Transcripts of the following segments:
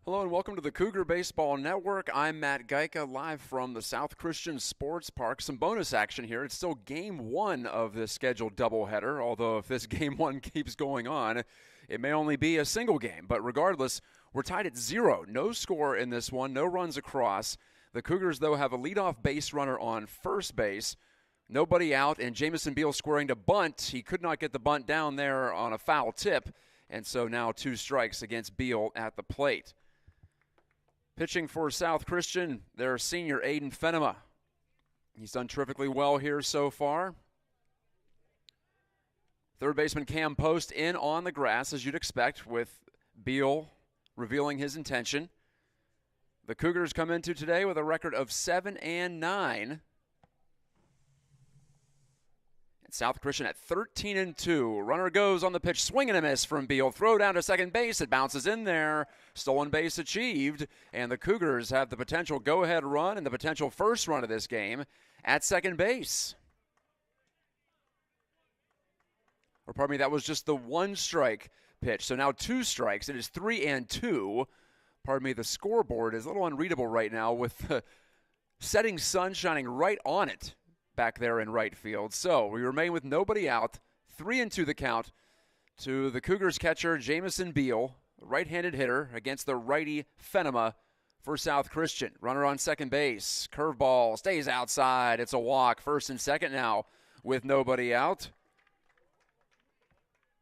Hello and welcome to the Cougar Baseball Network. I'm Matt Gajtka, live from the South Christian Sports Park. Some bonus action here. It's still game one of this scheduled doubleheader, although if this game one keeps going on, it may only be a single game. But regardless, we're tied at 0. No score in this one, no runs across. The Cougars, though, have a leadoff base runner on first base. Nobody out, and Jamison Beal squaring to bunt. He could not get the bunt down there on a foul tip, and so now 2 strikes against Beal at the plate. Pitching for South Christian, their senior Aiden Fenema. He's done terrifically well here so far. Third baseman Cam Post in on the grass, as you'd expect, with Beal revealing his intention. The Cougars come into today with a record of 7-9. South Christian at 13-2. Runner goes on the pitch, swing and a miss from Beal. Throw down to second base. It bounces in there. Stolen base achieved. And the Cougars have the potential go-ahead run and the potential first run of this game at second base. Or pardon me, that was just the 1-strike pitch. So now 2 strikes. It is 3-2. Pardon me, the scoreboard is a little unreadable right now with the setting sun shining right on it back there in right field. So we remain with nobody out. 3-2 the count to the Cougars catcher Jamison Beal, right-handed hitter against the righty Fenema for South Christian. Runner on second base. Curveball stays outside. It's a walk. First and second now with nobody out.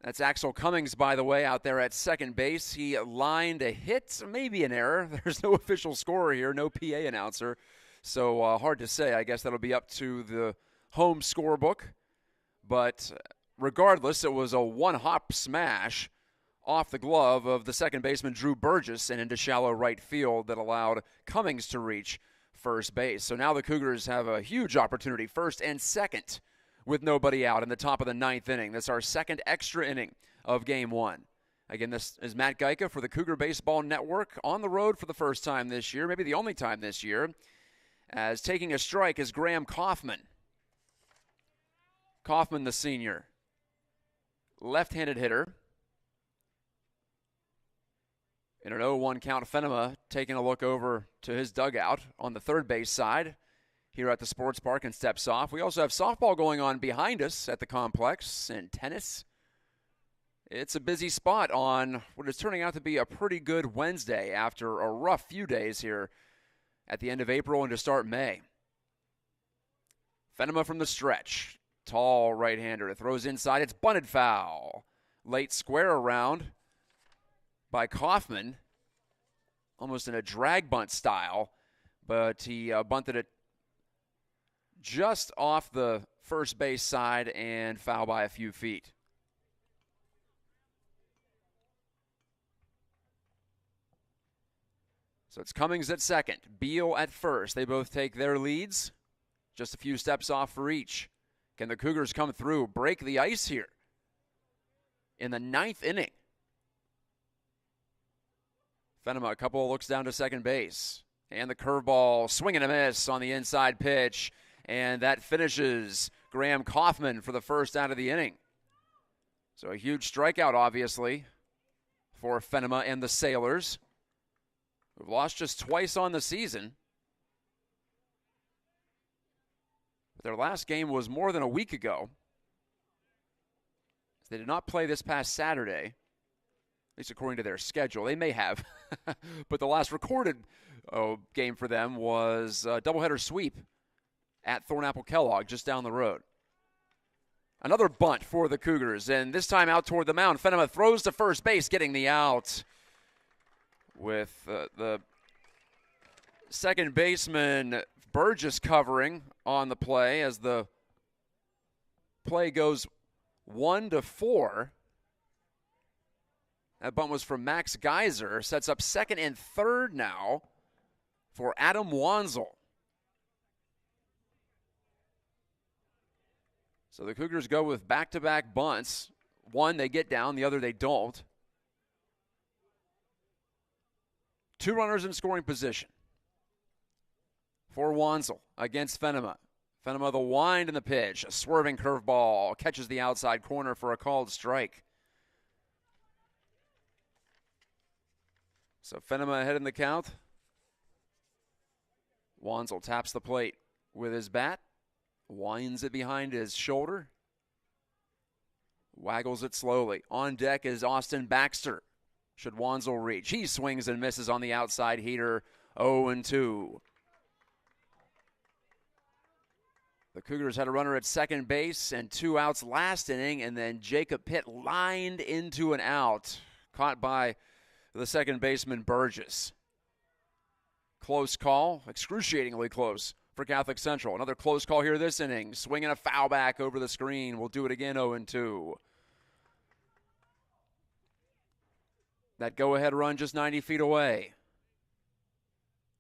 That's Axel Cummings, by the way, out there at second base. He lined a hit, maybe an error. There's no official scorer here, no PA announcer. So hard to say. I guess that'll be up to the home scorebook. But regardless, it was a one-hop smash off the glove of the second baseman Drew Burgess and into shallow right field that allowed Cummings to reach first base. So now the Cougars have a huge opportunity, first and second, with nobody out in the top of the 9th inning. That's our second extra inning of game one. Again, this is Matt Gajtka for the Cougar Baseball Network on the road for the first time this year, maybe the only time this year, as taking a strike is Graham Kaufman. Kaufman, the senior, left-handed hitter. In an 0-1 count, Fenema taking a look over to his dugout on the third base side here at the sports park and steps off. We also have softball going on behind us at the complex and tennis. It's a busy spot on what is turning out to be a pretty good Wednesday after a rough few days here at the end of April and to start May. Fenema from the stretch. Tall right-hander. It throws inside. It's bunted foul. Late square around by Kaufman. Almost in a drag bunt style. But he bunted it just off the first base side and foul by a few feet. So it's Cummings at second, Beal at first. They both take their leads, just a few steps off for each. Can the Cougars come through, break the ice here in the 9th inning? Fenema, a couple of looks down to second base. And the curveball, swing and a miss on the inside pitch. And that finishes Graham Kaufman for the first out of the inning. So a huge strikeout, obviously, for Fenema and the Sailors. We've lost just twice on the season. But their last game was more than a week ago. They did not play this past Saturday, at least according to their schedule. They may have. But the last recorded game for them was a doubleheader sweep at Thornapple Kellogg, just down the road. Another bunt for the Cougars, and this time out toward the mound. Fenema throws to first base, getting the out, with the second baseman Burgess covering on the play as the play goes 1-4. That bunt was from Max Geyser. Sets up second and third now for Adam Wanzel. So the Cougars go with back-to-back bunts. One they get down, the other they don't. 2 runners in scoring position for Wanzel against Fenema. Fenema the wind in the pitch. A swerving curveball. Catches the outside corner for a called strike. So Fenema ahead in the count. Wanzel taps the plate with his bat, winds it behind his shoulder, waggles it slowly. On deck is Austin Baxter. Should Wanzel reach? He swings and misses on the outside heater, 0-2. The Cougars had a runner at second base and 2 outs last inning, and then Jacob Pitt lined into an out, caught by the second baseman Burgess. Close call, excruciatingly close for Catholic Central. Another close call here this inning. Swinging a foul back over the screen. We'll do it again, 0-2. That go-ahead run just 90 feet away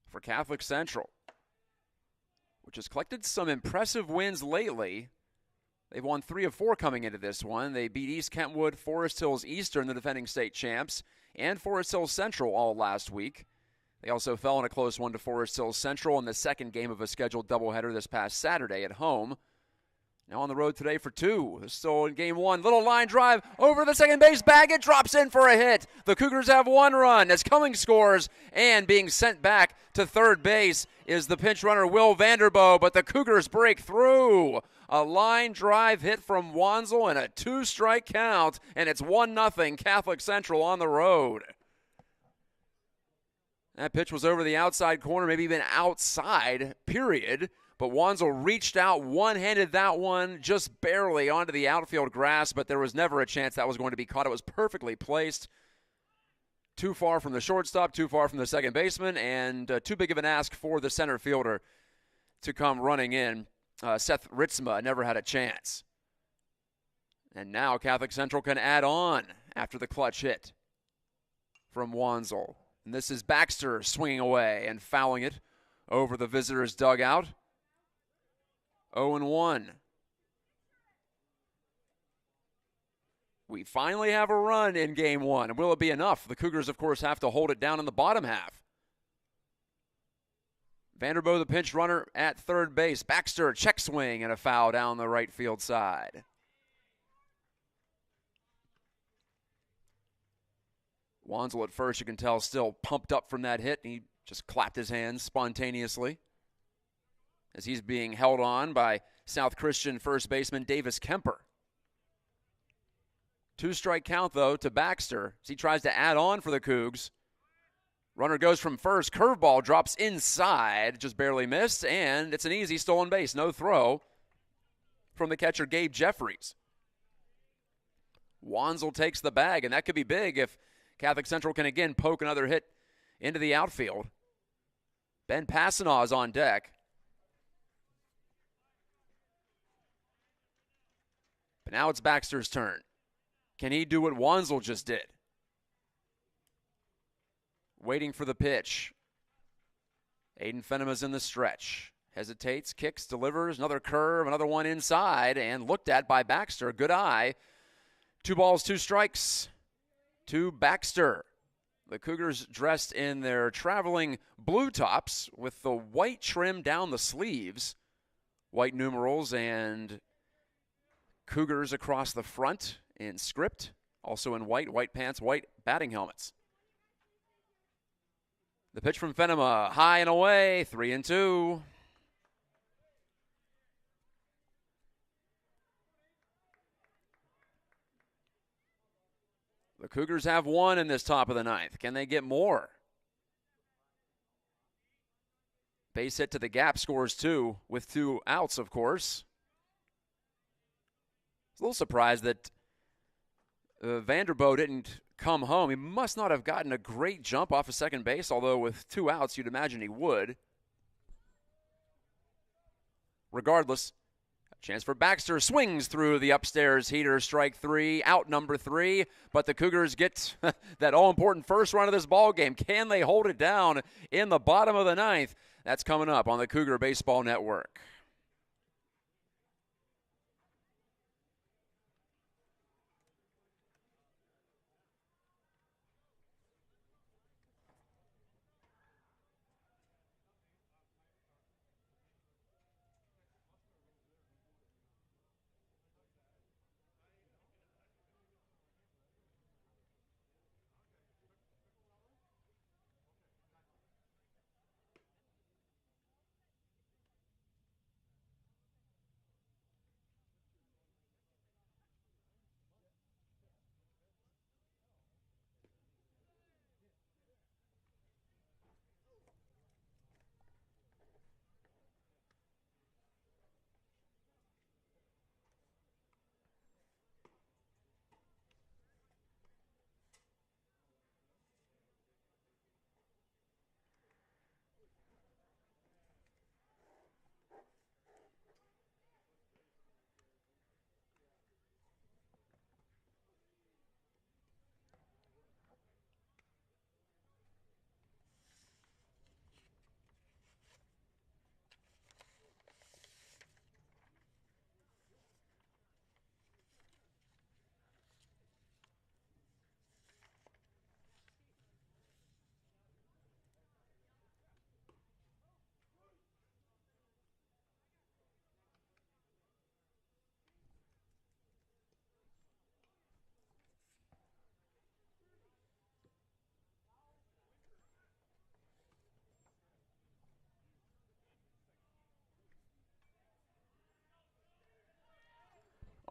for Catholic Central, which has collected some impressive wins lately. They've won 3 of 4 coming into this one. They beat East Kentwood, Forest Hills Eastern, the defending state champs, and Forest Hills Central all last week. They also fell in a close one to Forest Hills Central in the second game of a scheduled doubleheader this past Saturday at home. Now on the road today for 2. They're still in game 1. Little line drive over the second base bag. It drops in for a hit. The Cougars have 1 run as Cummings scores, and being sent back to third base is the pinch runner Will Vanderbo, but the Cougars break through. A line drive hit from Wanzel and a 2-strike count, and it's 1-0 Catholic Central on the road. That pitch was over the outside corner, maybe even outside, period. But Wanzel reached out, one-handed that one just barely onto the outfield grass, but there was never a chance that was going to be caught. It was perfectly placed. Too far from the shortstop, too far from the second baseman, and too big of an ask for the center fielder to come running in. Seth Ritzma never had a chance. And now Catholic Central can add on after the clutch hit from Wanzel. And this is Baxter swinging away and fouling it over the visitors' dugout. 0-1. We finally have a run in game 1. Will it be enough? The Cougars, of course, have to hold it down in the bottom half. Vanderbo, the pinch runner at third base. Baxter, check swing and a foul down the right field side. Wanzel at first, you can tell, still pumped up from that hit. He just clapped his hands spontaneously as he's being held on by South Christian first baseman Davis Kemper. 2-strike count, though, to Baxter as he tries to add on for the Cougs. Runner goes from first. Curveball drops inside, just barely missed, and it's an easy stolen base. No throw from the catcher, Gabe Jeffries. Wanzel takes the bag, and that could be big if Catholic Central can again poke another hit into the outfield. Ben Passanaw is on deck. But now it's Baxter's turn. Can he do what Wanzel just did? Waiting for the pitch. Aiden Fenema's in the stretch. Hesitates, kicks, delivers, another curve, another one inside, and looked at by Baxter. Good eye. 2 balls, 2 strikes to Baxter. The Cougars dressed in their traveling blue tops with the white trim down the sleeves. White numerals and Cougars across the front in script. Also in white pants, white batting helmets. The pitch from Fenema, high and away, 3-2. The Cougars have 1 in this top of the 9th. Can they get more? Base hit to the gap scores 2 with 2 outs, of course. I was a little surprised that Vanderbo didn't come home. He must not have gotten a great jump off of second base, although with 2 outs, you'd imagine he would. Regardless, a chance for Baxter. Swings through the upstairs heater, strike 3, out number 3. But the Cougars get that all-important first run of this ball game. Can they hold it down in the bottom of the 9th? That's coming up on the Cougar Baseball Network.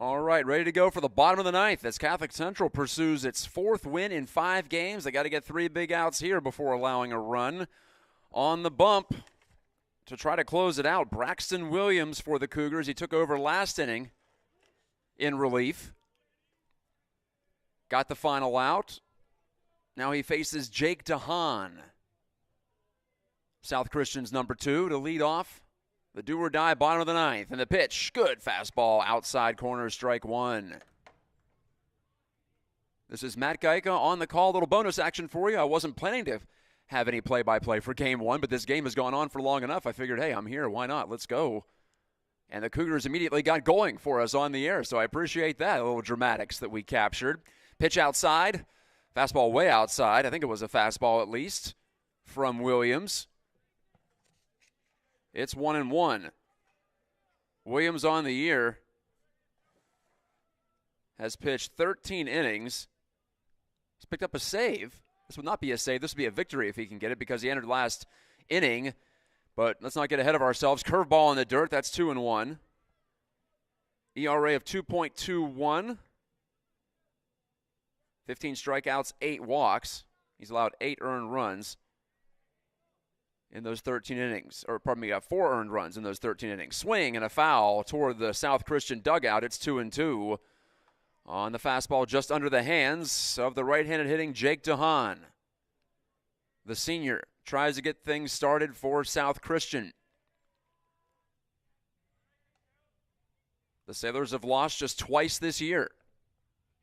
All right, ready to go for the bottom of the ninth as Catholic Central pursues its 4th win in 5 games. They got to get 3 big outs here before allowing a run. On the bump to try to close it out, Braxton Williams for the Cougars. He took over last inning in relief. Got the final out. Now he faces Jake DeHaan, South Christian's number 2, to lead off the do-or-die bottom of the ninth. And the pitch, good fastball, outside corner, strike 1. This is Matt Gajtka on the call. Little bonus action for you. I wasn't planning to have any play-by-play for Game 1, but this game has gone on for long enough. I figured, hey, I'm here. Why not? Let's go. And the Cougars immediately got going for us on the air, so I appreciate that. A little dramatics that we captured. Pitch outside. Fastball way outside. I think it was a fastball at least from Williams. It's 1-1. Williams on the year has pitched 13 innings. He's picked up a save. This would not be a save. This would be a victory if he can get it because he entered last inning. But let's not get ahead of ourselves. Curveball in the dirt. That's 2-1. ERA of 2.21. 15 strikeouts, 8 walks. He's allowed 8 earned runs in those 13 innings. Or, pardon me, 4 earned runs in those 13 innings. Swing and a foul toward the South Christian dugout. It's 2-2. On the fastball just under the hands of the right-handed hitting Jake DeHaan. The senior tries to get things started for South Christian. The Sailors have lost just twice this year.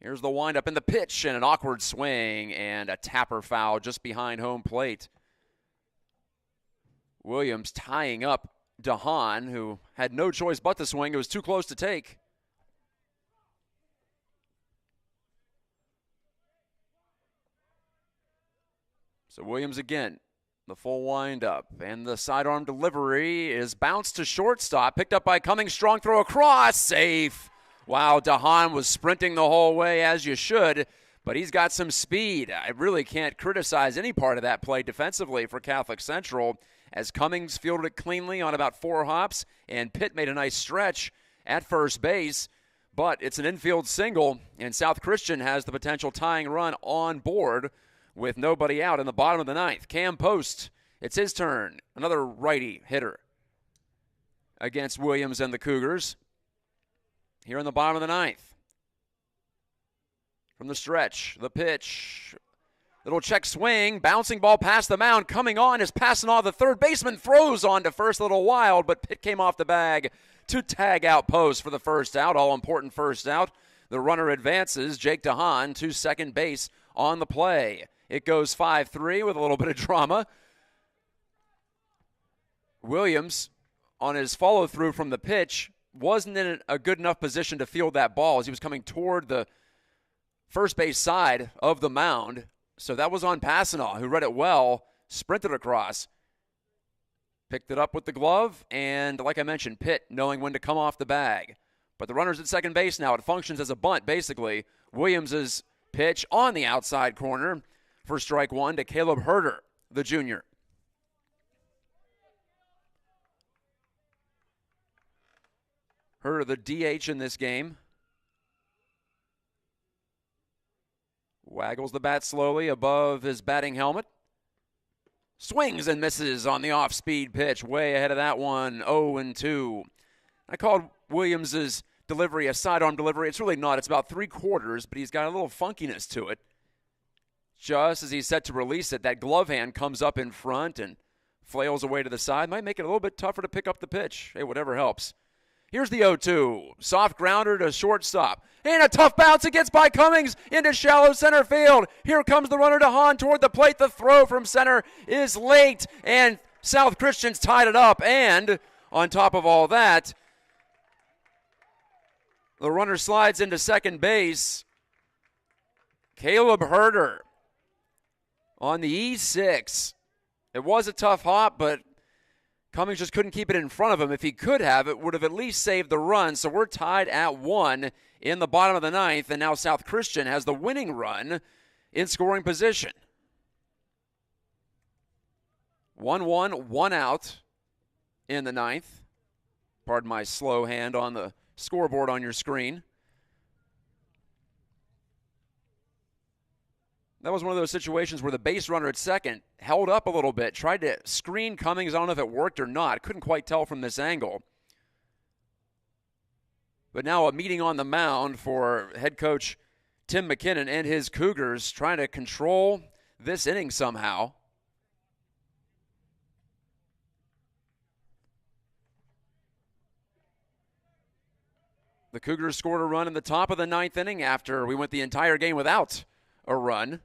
Here's the windup and the pitch and an awkward swing and a tapper foul just behind home plate. Williams tying up DeHaan, who had no choice but to swing. It was too close to take. So Williams again, the full windup, and the sidearm delivery is bounced to shortstop, picked up by Cummings, strong throw across, safe. Wow, DeHaan was sprinting the whole way, as you should, but he's got some speed. I really can't criticize any part of that play defensively for Catholic Central, as Cummings fielded it cleanly on about 4 hops, and Pitt made a nice stretch at first base, but it's an infield single, and South Christian has the potential tying run on board with nobody out in the bottom of the ninth. Cam Post, it's his turn. Another righty hitter against Williams and the Cougars here in the bottom of the ninth. From the stretch, the pitch, little check swing, bouncing ball past the mound, coming on is passing off the third baseman, throws on to first a little wild, but Pitt came off the bag to tag out Post for the first out, all-important first out. The runner advances, Jake DeHaan to second base on the play. It goes 5-3 with a little bit of drama. Williams, on his follow-through from the pitch, wasn't in a good enough position to field that ball as he was coming toward the first base side of the mound. So that was on Passanaw, who read it well, sprinted across, picked it up with the glove, and like I mentioned, Pitt knowing when to come off the bag. But the runner's at second base now. It functions as a bunt, basically. Williams' pitch on the outside corner for strike 1 to Caleb Herder, the junior. Herder, the DH in this game. Waggles the bat slowly above his batting helmet. Swings and misses on the off-speed pitch. Way ahead of that one, 0-2. I called Williams' delivery a sidearm delivery. It's really not. It's about 3/4, but he's got a little funkiness to it. Just as he's set to release it, that glove hand comes up in front and flails away to the side. Might make it a little bit tougher to pick up the pitch. Hey, whatever helps. Here's the 0-2. Soft grounder to shortstop. And a tough bounce. It gets by Cummings into shallow center field. Here comes the runner DeHaan toward the plate. The throw from center is late, and South Christian's tied it up. And on top of all that, the runner slides into second base. Caleb Herder on the E6. It was a tough hop, but Cummings just couldn't keep it in front of him. If he could have, it would have at least saved the run. So we're tied at 1 in the bottom of the ninth, and now South Christian has the winning run in scoring position. 1-1, 1 out in the ninth. Pardon my slow hand on the scoreboard on your screen. That was one of those situations where the base runner at second held up a little bit, tried to screen Cummings. I don't know if it worked or not. Couldn't quite tell from this angle. But now a meeting on the mound for head coach Tim McKinnon and his Cougars, trying to control this inning somehow. The Cougars scored a run in the top of the ninth inning after we went the entire game without a run.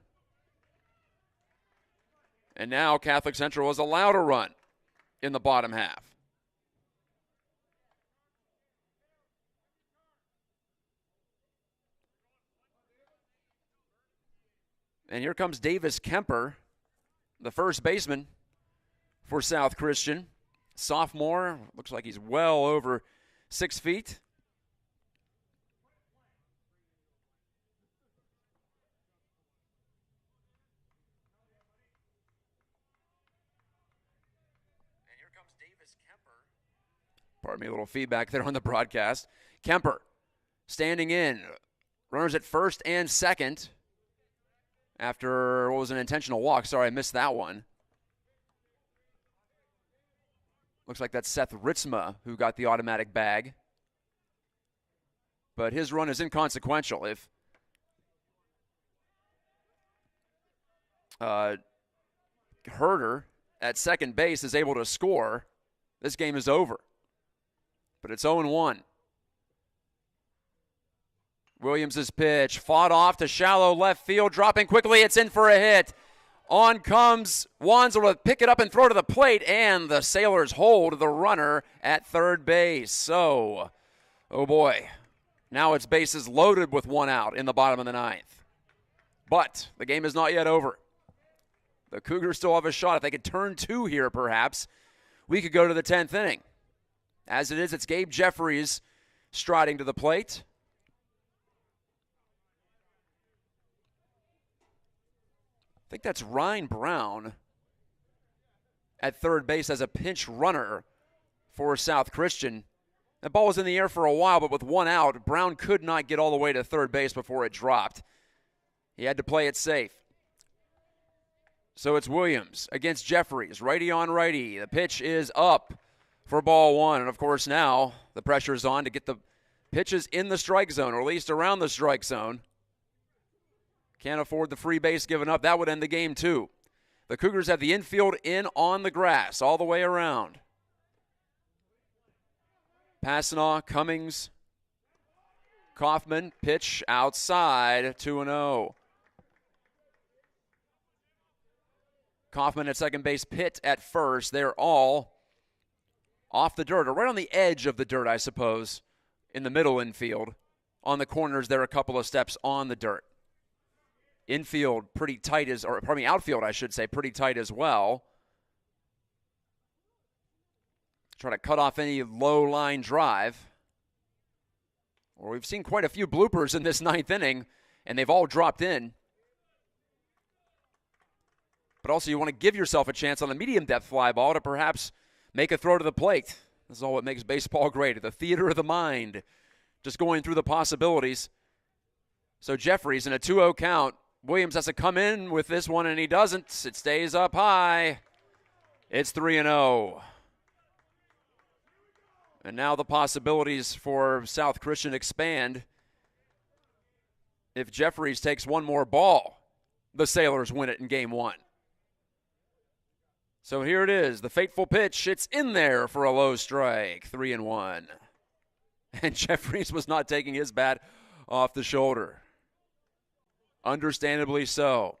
And now Catholic Central is allowed a run in the bottom half. And here comes Davis Kemper, the first baseman for South Christian. Sophomore, looks like he's well over 6 feet. And here comes Davis Kemper. Pardon me, a little feedback there on the broadcast. Kemper standing in. Runners at first and second. After what was an intentional walk. Sorry, I missed that one. Looks like that's Seth Ritzma who got the automatic bag. But his run is inconsequential. If Herder at second base is able to score, this game is over. But it's 0-1. Williams' pitch, fought off to shallow left field, dropping quickly, it's in for a hit. On comes Wanzel to pick it up and throw to the plate, and the Sailors hold the runner at third base. So, oh boy, now it's bases loaded with one out in the bottom of the ninth. But the game is not yet over. The Cougars still have a shot. If they could turn two here, perhaps, we could go to the 10th inning. As it is, it's Gabe Jeffries striding to the plate. I think that's Ryan Brown at third base as a pinch runner for South Christian. The ball was in the air for a while, but with one out, Brown could not get all the way to third base before it dropped. He had to play it safe. So it's Williams against Jeffries, righty on righty. The pitch is up for ball one. And, of course, now the pressure is on to get the pitches in the strike zone, or at least around the strike zone. Can't afford the free base given up. That would end the game, too. The Cougars have the infield in on the grass all the way around. Passanaw, Cummings, Kaufman, pitch outside, 2-0. Kaufman at second base, Pitt at first. They're all off the dirt, or right on the edge of the dirt, I suppose, in the middle infield. On the corners, they're a couple of steps on the dirt. Infield pretty tight outfield, I should say, pretty tight as well. Try to cut off any low line drive. Well, we've seen quite a few bloopers in this ninth inning, and they've all dropped in. But also you want to give yourself a chance on a medium depth fly ball to perhaps make a throw to the plate. This is all what makes baseball great, the theater of the mind, just going through the possibilities. So Jeffries in a 2-0 count. Williams has to come in with this one, and he doesn't. It stays up high. It's 3-0. And now the possibilities for South Christian expand. If Jeffries takes one more ball, the Sailors win it in game one. So here it is, the fateful pitch. It's in there for a low strike, 3-1. And Jeffries was not taking his bat off the shoulder. Understandably so.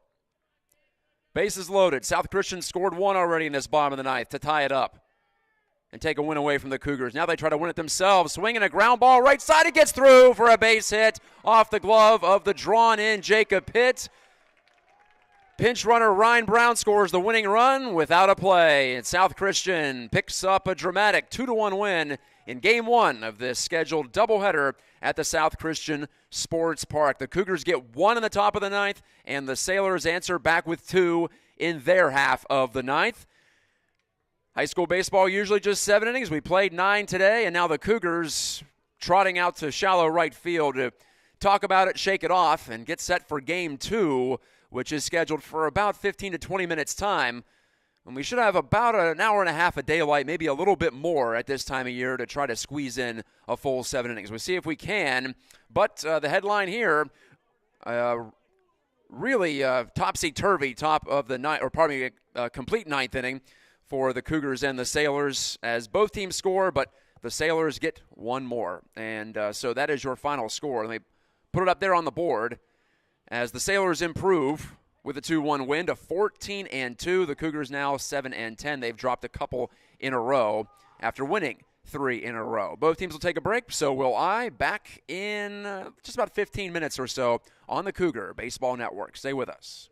Bases loaded. South Christian scored one already in this bottom of the ninth to tie it up and take a win away from the Cougars. Now they try to win it themselves. Swinging a ground ball right side. It gets through for a base hit off the glove of the drawn-in Jacob Pitt. Pinch runner Ryan Brown scores the winning run without a play. And South Christian picks up a dramatic 2-1 win in game one of this scheduled doubleheader at the South Christian Sports Park. The Cougars get one in the top of the ninth, and the Sailors answer back with two in their half of the ninth. High school baseball usually just 7 innings. We played 9 today, and now the Cougars trotting out to shallow right field to talk about it, shake it off, and get set for game two which is scheduled for about 15 to 20 minutes time. And we should have about an hour and a half of daylight, maybe a little bit more at this time of year to try to squeeze in a full 7 innings. We'll see if we can. But the headline here, really topsy-turvy, top of the ninth, or pardon me, complete ninth inning for the Cougars and the Sailors as both teams score, but the Sailors get one more. And so that is your final score. And they put it up there on the board as the Sailors improve with a 2-1 win to 14-2. The Cougars now 7-10. They've dropped a couple in a row after winning 3 in a row. Both teams will take a break, so will I. Back in just about 15 minutes or so on the Cougar Baseball Network. Stay with us.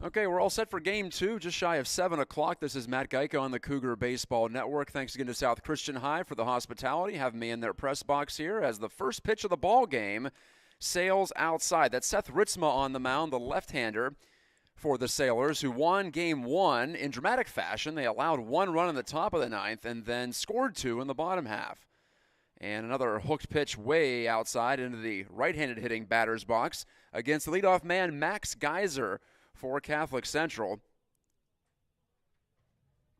Okay, we're all set for Game 2, just shy of 7 o'clock. This is Matt Gajtka on the Cougar Baseball Network. Thanks again to South Christian High for the hospitality, having me in their press box here as the first pitch of the ball game sails outside. That's Seth Ritzma on the mound, the left-hander for the Sailors, who won Game 1 in dramatic fashion. They allowed 1 run in the top of the 9th and then scored 2 in the bottom half. And another hooked pitch way outside into the right-handed hitting batter's box against the leadoff man, Max Geyser, for Catholic Central.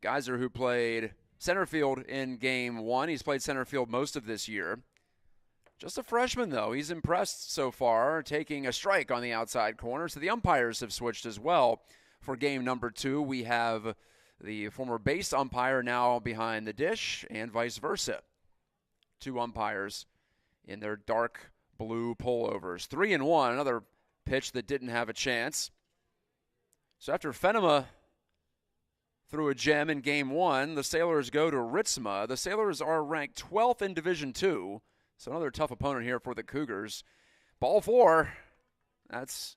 Geyser, who played center field in Game 1. He's played center field most of this year. Just a freshman, though. He's impressed so far, taking a strike on the outside corner. So the umpires have switched as well. For game number 2, we have the former base umpire now behind the dish and vice versa. 2 umpires in their dark blue pullovers. 3-1, another pitch that didn't have a chance. So after Fenema threw a gem in Game 1, the Sailors go to Ritzma. The Sailors are ranked 12th in Division II, so another tough opponent here for the Cougars. Ball 4, that's,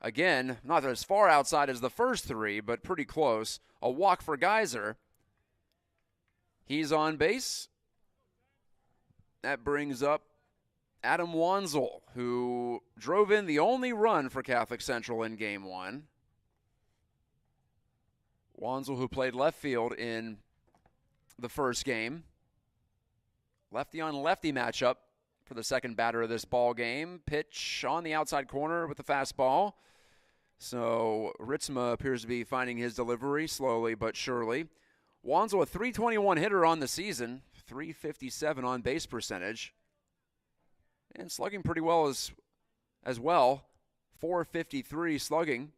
again, not as far outside as the first 3, but pretty close. A walk for Geyser. He's on base. That brings up Adam Wanzel, who drove in the only run for Catholic Central in Game 1. Wanzel, who played left field in the first game. Lefty on lefty matchup for the second batter of this ball game. Pitch on the outside corner with the fastball. So Ritzma appears to be finding his delivery slowly but surely. Wanzel, a .321 hitter on the season, .357 on base percentage, and slugging pretty well as well. .453 slugging.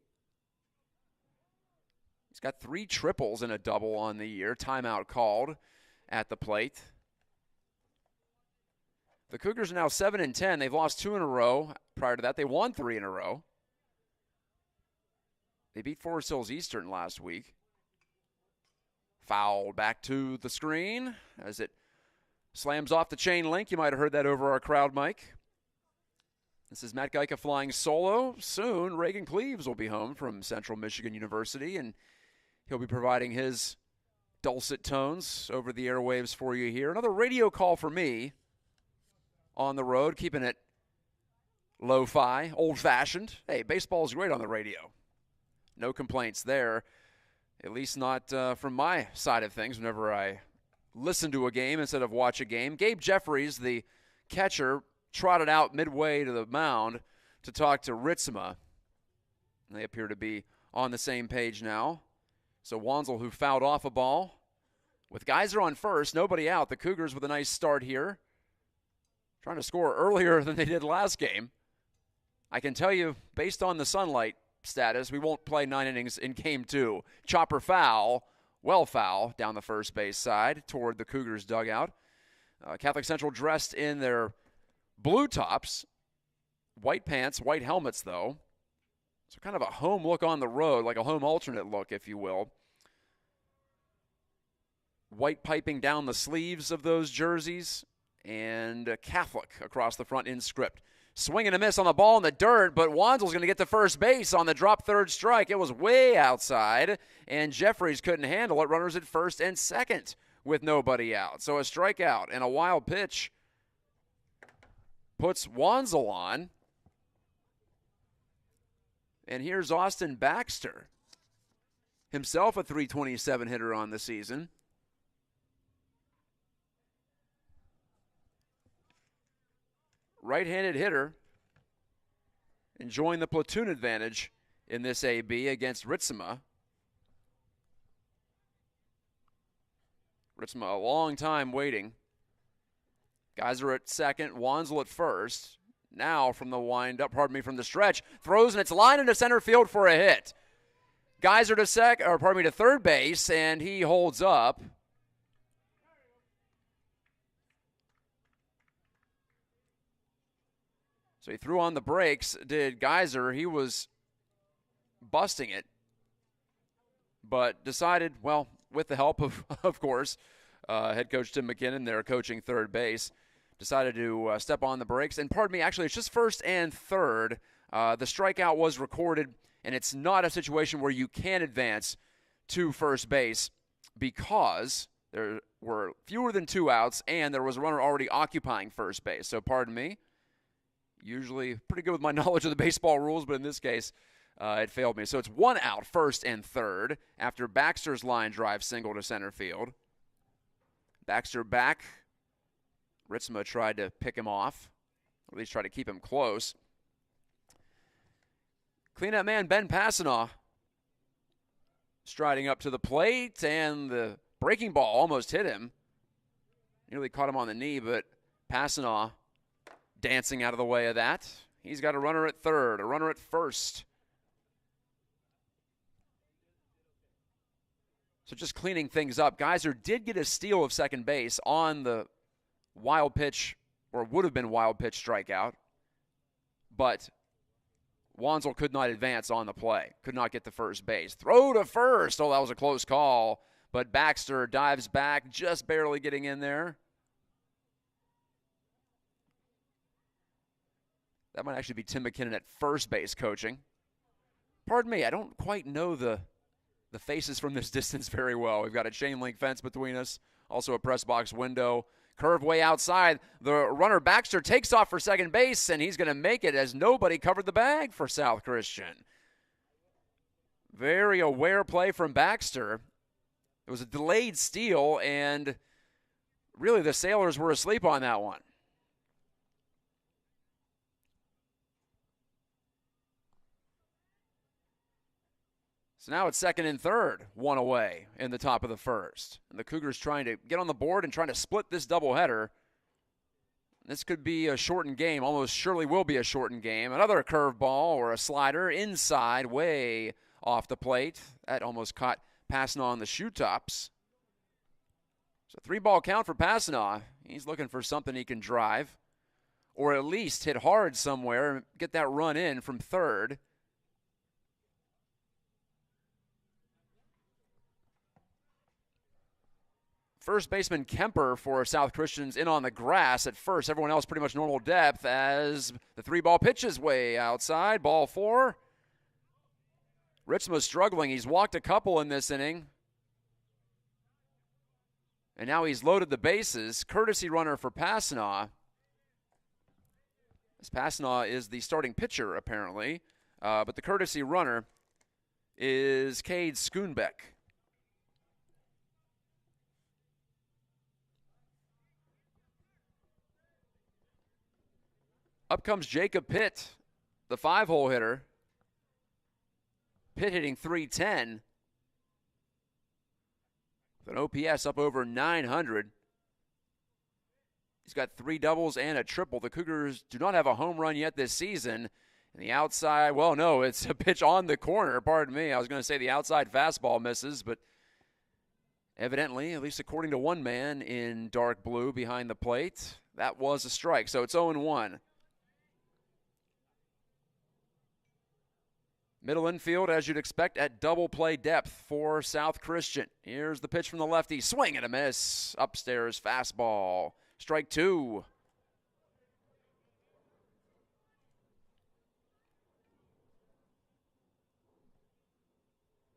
He's got 3 triples and a double on the year. Timeout called at the plate. The Cougars are now 7-10. They've lost 2 in a row. Prior to that, they won 3 in a row. They beat Forest Hills Eastern last week. Foul back to the screen as it slams off the chain link. You might have heard that over our crowd mic. This is Matt Gajtka flying solo. Soon, Reagan Cleaves will be home from Central Michigan University, and he'll be providing his dulcet tones over the airwaves for you here. Another radio call for me on the road, keeping it lo-fi, old-fashioned. Hey, baseball's great on the radio. No complaints there, at least not from my side of things whenever I listen to a game instead of watch a game. Gabe Jeffries, the catcher, trotted out midway to the mound to talk to Ritzma. They appear to be on the same page now. So Wanzel, who fouled off a ball. With Geyser on first, nobody out. The Cougars with a nice start here. Trying to score earlier than they did last game. I can tell you, based on the sunlight status, we won't play 9 innings in Game 2. Chopper foul, well foul, down the first base side toward the Cougars dugout. Catholic Central dressed in their blue tops, white pants, white helmets though. So kind of a home look on the road, like a home alternate look, if you will. White piping down the sleeves of those jerseys, and Catholic across the front in script. Swing and a miss on the ball in the dirt, but Wanzel's going to get to first base on the drop third strike. It was way outside, and Jeffries couldn't handle it. Runners at first and second with nobody out. So a strikeout and a wild pitch puts Wanzel on. And here's Austin Baxter, himself a .327 hitter on the season. Right-handed hitter, enjoying the platoon advantage in this AB against Ritzma. Ritzma a long time waiting. Geyser at second, Wanzel at first. Now from the stretch, throws and it's lined into center field for a hit. Geyser to to third base, and he holds up. So he threw on the brakes, did Geyser. He was busting it, but decided, well, with the help of course, head coach Tim McKinnon there coaching third base, decided to step on the brakes. And pardon me, actually, it's just first and third. The strikeout was recorded And it's not a situation where you can advance to first base because there were fewer than 2 outs and there was a runner already occupying first base. So pardon me. Usually pretty good with my knowledge of the baseball rules, but in this case, it failed me. So it's 1 out, first and third, after Baxter's line drive single to center field. Baxter back. Ritzma tried to pick him off, or at least try to keep him close. Cleanup man Ben Passanaugh striding up to the plate, and the breaking ball almost hit him. Nearly caught him on the knee, but Passanaugh dancing out of the way of that. He's got a runner at third, a runner at first. So just cleaning things up. Geyser did get a steal of second base on the wild pitch, or would have been wild pitch strikeout, but Wanzel could not advance on the play, could not get to first base. Throw to first. Oh, that was a close call, but Baxter dives back, just barely getting in there. That might actually be Tim McKinnon at first base coaching. Pardon me, I don't quite know the faces from this distance very well. We've got a chain link fence between us, also a press box window. Curve way outside. The runner Baxter takes off for second base, and he's going to make it as nobody covered the bag for South Christian. Very aware play from Baxter. It was a delayed steal, and really the Sailors were asleep on that one. So now it's second and third, 1 away in the top of the first. And the Cougars trying to get on the board and trying to split this doubleheader. This could be a shortened game, almost surely will be a shortened game. Another curveball or a slider inside, way off the plate. That almost caught Passanaugh on the shoe tops. So 3-ball count for Passanaugh. He's looking for something he can drive, or at least hit hard somewhere and get that run in from third. First baseman Kemper for South Christian's in on the grass at first. Everyone else pretty much normal depth as the 3-ball pitch is way outside. Ball 4. Ritzma's struggling. He's walked a couple in this inning. And now he's loaded the bases. Courtesy runner for Passanaugh. As Passanaugh is the starting pitcher, apparently. But the courtesy runner is Cade Schoonbeck. Up comes Jacob Pitt, the 5-hole hitter. Pitt hitting .310. With an OPS up over 900. He's got 3 doubles and a triple. The Cougars do not have a home run yet this season. And the outside, well, no, it's a pitch on the corner. Pardon me. I was going to say the outside fastball misses, but evidently, at least according to one man in dark blue behind the plate, that was a strike. So it's 0-1. Middle infield, as you'd expect, at double play depth for South Christian. Here's the pitch from the lefty. Swing and a miss. Upstairs fastball. Strike 2.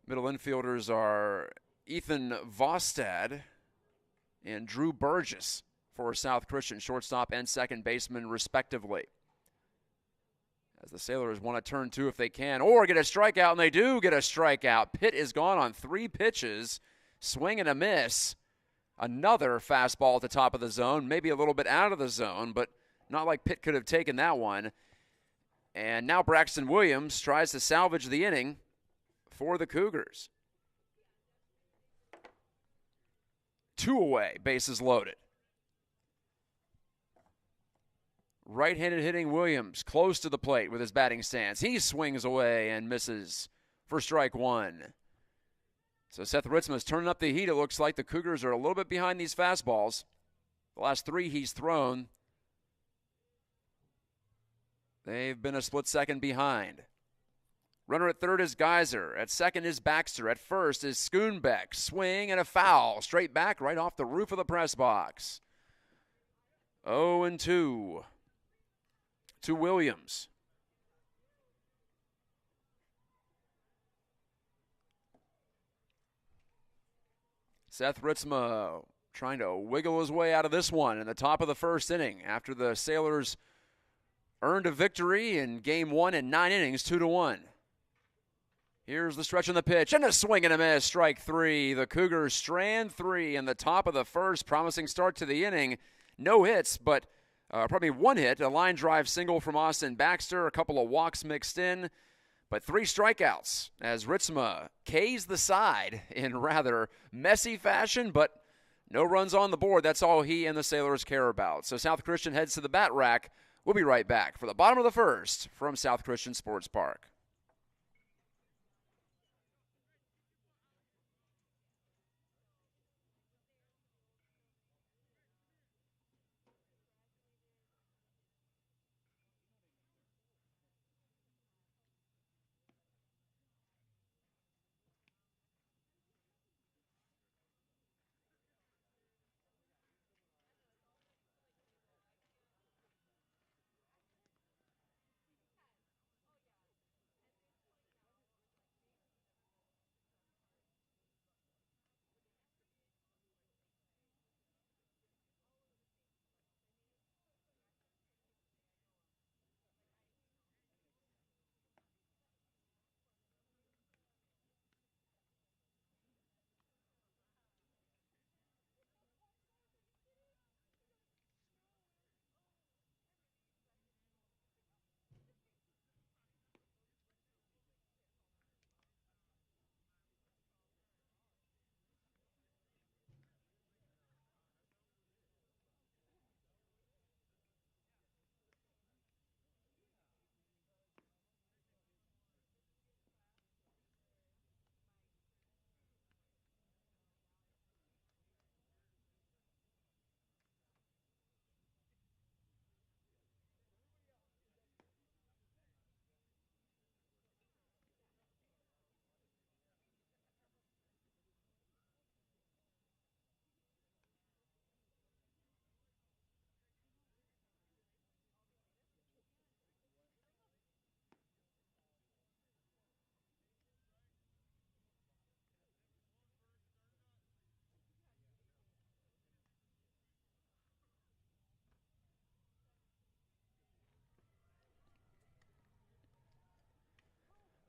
Middle infielders are Ethan Vostad and Drew Burgess for South Christian, shortstop and second baseman, respectively. As the Sailors want to turn 2 if they can, or get a strikeout, and they do get a strikeout. Pitt is gone on 3 pitches. Swing and a miss. Another fastball at the top of the zone, maybe a little bit out of the zone, but not like Pitt could have taken that one. And now Braxton Williams tries to salvage the inning for the Cougars. 2 away, bases loaded. Right-handed hitting Williams close to the plate with his batting stance. He swings away and misses for strike 1. So Seth Ritzma's turning up the heat. It looks like the Cougars are a little bit behind these fastballs. The last 3 he's thrown, they've been a split second behind. Runner at third is Geyser. At second is Baxter. At first is Schoonbeck. Swing and a foul. Straight back right off the roof of the press box. 0-2. To Williams. Seth Ritzma trying to wiggle his way out of this one in the top of the first inning after the Sailors earned a victory in game 1 in 9 innings, 2-1. Here's the stretch on the pitch, and a swing and a miss, strike 3. The Cougars strand 3 in the top of the first. Promising start to the inning. No hits, but probably one hit, a line drive single from Austin Baxter, a couple of walks mixed in, but 3 strikeouts as Ritzma K's the side in rather messy fashion, but no runs on the board. That's all he and the Sailors care about. So South Christian heads to the bat rack. We'll be right back for the bottom of the first from South Christian Sports Park.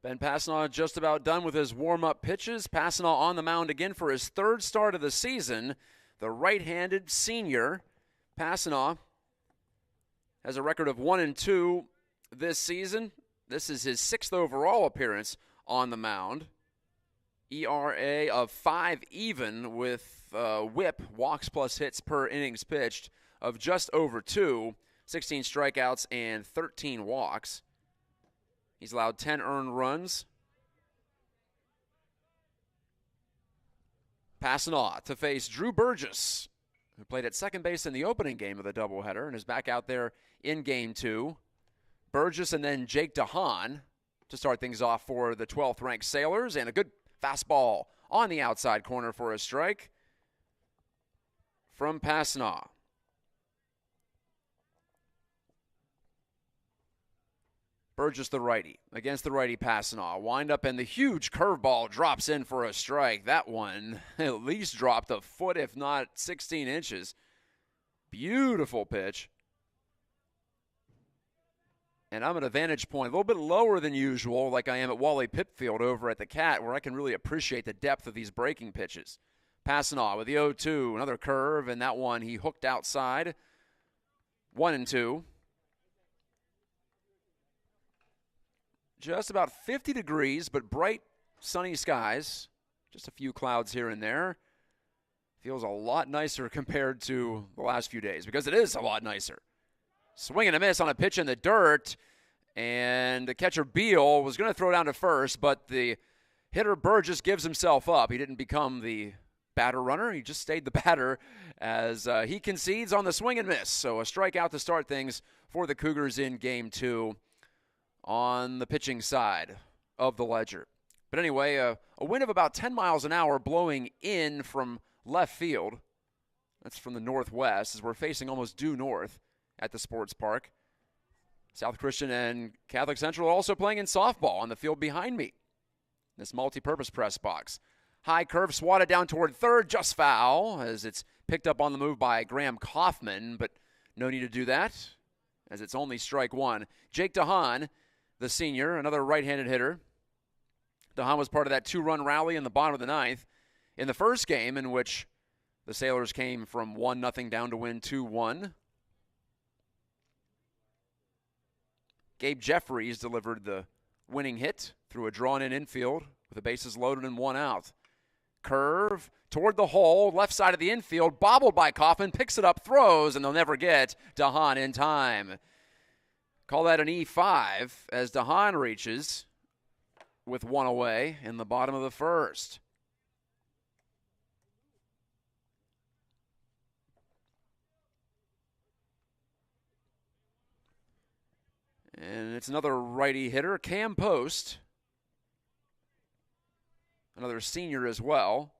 Ben Passanaugh just about done with his warm-up pitches. Passanaugh on the mound again for his 3rd start of the season. The right-handed senior, Passanaugh, has a record of 1-2 this season. This is his 6th overall appearance on the mound. ERA of 5 even with whip, walks plus hits per innings pitched, of just over 2, 16 strikeouts and 13 walks. He's allowed 10 earned runs. Passanaugh to face Drew Burgess, who played at second base in the opening game of the doubleheader and is back out there in game 2. Burgess and then Jake DeHaan to start things off for the 12th-ranked Sailors, and a good fastball on the outside corner for a strike from Passanaugh. Burgess the righty against the righty Passanaugh. Wind up and the huge curveball drops in for a strike. That one at least dropped a foot, if not 16 inches. Beautiful pitch. And I'm at a vantage point a little bit lower than usual, like I am at Wally Pipfield over at the Cat, where I can really appreciate the depth of these breaking pitches. Passanaugh with the 0-2, another curve, and that one he hooked outside. 1-2. Just about 50 degrees, but bright, sunny skies. Just a few clouds here and there. Feels a lot nicer compared to the last few days, because it is a lot nicer. Swing and a miss on a pitch in the dirt, and the catcher Beal was going to throw down to first, but the hitter Burgess gives himself up. He didn't become the batter runner. He just stayed the batter as he concedes on the swing and miss. So a strikeout to start things for the Cougars in game 2 on the pitching side of the ledger. But anyway, a wind of about 10 miles an hour blowing in from left field. That's from the northwest, as we're facing almost due north at the sports park. South Christian and Catholic Central also playing in softball on the field behind me. This multi-purpose press box. High curve swatted down toward third, just foul as it's picked up on the move by Graham Kaufman, but no need to do that as it's only strike one. Jake DeHaan, the senior, another right-handed hitter. DeHaan was part of that two-run rally in the bottom of the ninth in the first game in which the Sailors came from 1-0 down to win 2-1. Gabe Jeffries delivered the winning hit through a drawn-in infield with the bases loaded and one out. Curve toward the hole, left side of the infield, bobbled by Kaufman, picks it up, throws, and they'll never get DeHaan in time. Call that an E5 as DeHaan reaches with one away in the bottom of the first. And it's another righty hitter, Cam Post. Another senior as well.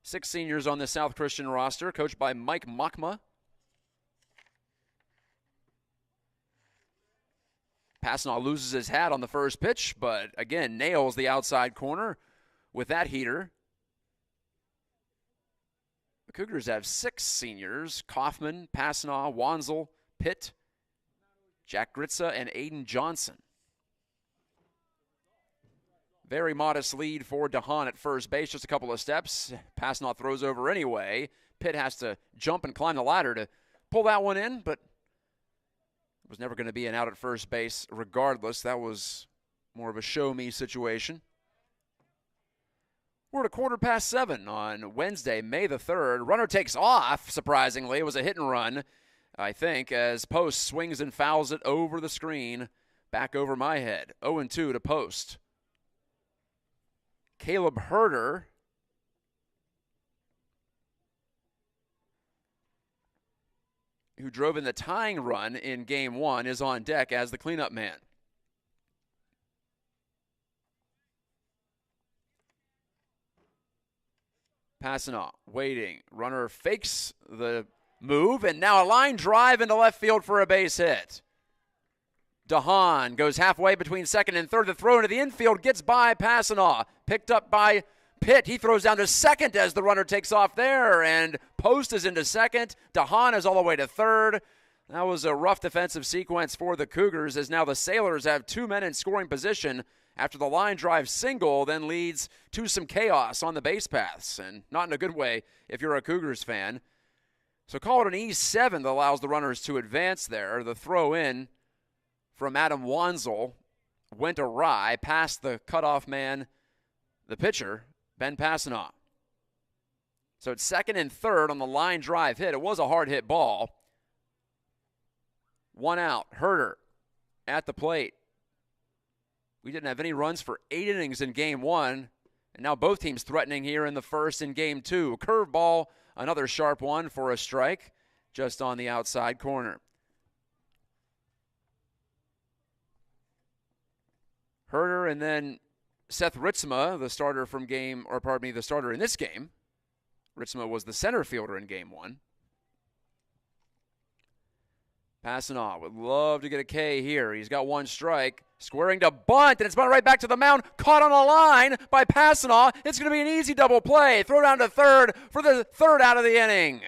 6 seniors on the South Christian roster, coached by Mike Makma. Pasnaw loses his hat on the first pitch, but again, nails the outside corner with that heater. The Cougars have 6 seniors, Kaufman, Pasnaw, Wanzel, Pitt, Jack Gritza, and Aiden Johnson. Very modest lead for DeHaan at first base, just a couple of steps. Pasnaw throws over anyway. Pitt has to jump and climb the ladder to pull that one in, but it was never going to be an out at first base regardless. That was more of a show-me situation. We're at 7:15 on Wednesday, May the 3rd. Runner takes off, surprisingly. It was a hit and run, I think, as Post swings and fouls it over the screen, back over my head. 0-2 to Post. Caleb Herder who drove in the tying run in Game 1, is on deck as the cleanup man. Pasnaw waiting. Runner fakes the move, and now a line drive into left field for a base hit. DeHaan goes halfway between second and third. The throw into the infield gets by Pasnaw. Picked up by Pitt. He throws down to second as the runner takes off there, and Post is into second. DeHaan is all the way to third. That was a rough defensive sequence for the Cougars, as now the Sailors have 2 men in scoring position after the line drive single then leads to some chaos on the base paths, and not in a good way if you're a Cougars fan. So call it an E7 that allows the runners to advance there. The throw in from Adam Wanzel went awry past the cutoff man, the pitcher, Ben Pasnaw. So it's second and third on the line drive hit. It was a hard hit ball. One out. Herder at the plate. We didn't have any runs for 8 innings in Game 1, and now both teams threatening here in the first in Game 2. Curveball, another sharp one for a strike, just on the outside corner. Herder and then Seth Ritzma, the starter the starter in this game. Ritzma was the center fielder in Game 1. Pasnaw would love to get a K here. He's got one strike. Squaring to bunt, and it's bunt right back to the mound. Caught on a line by Pasnaw. It's going to be an easy double play. Throw down to third for the third out of the inning.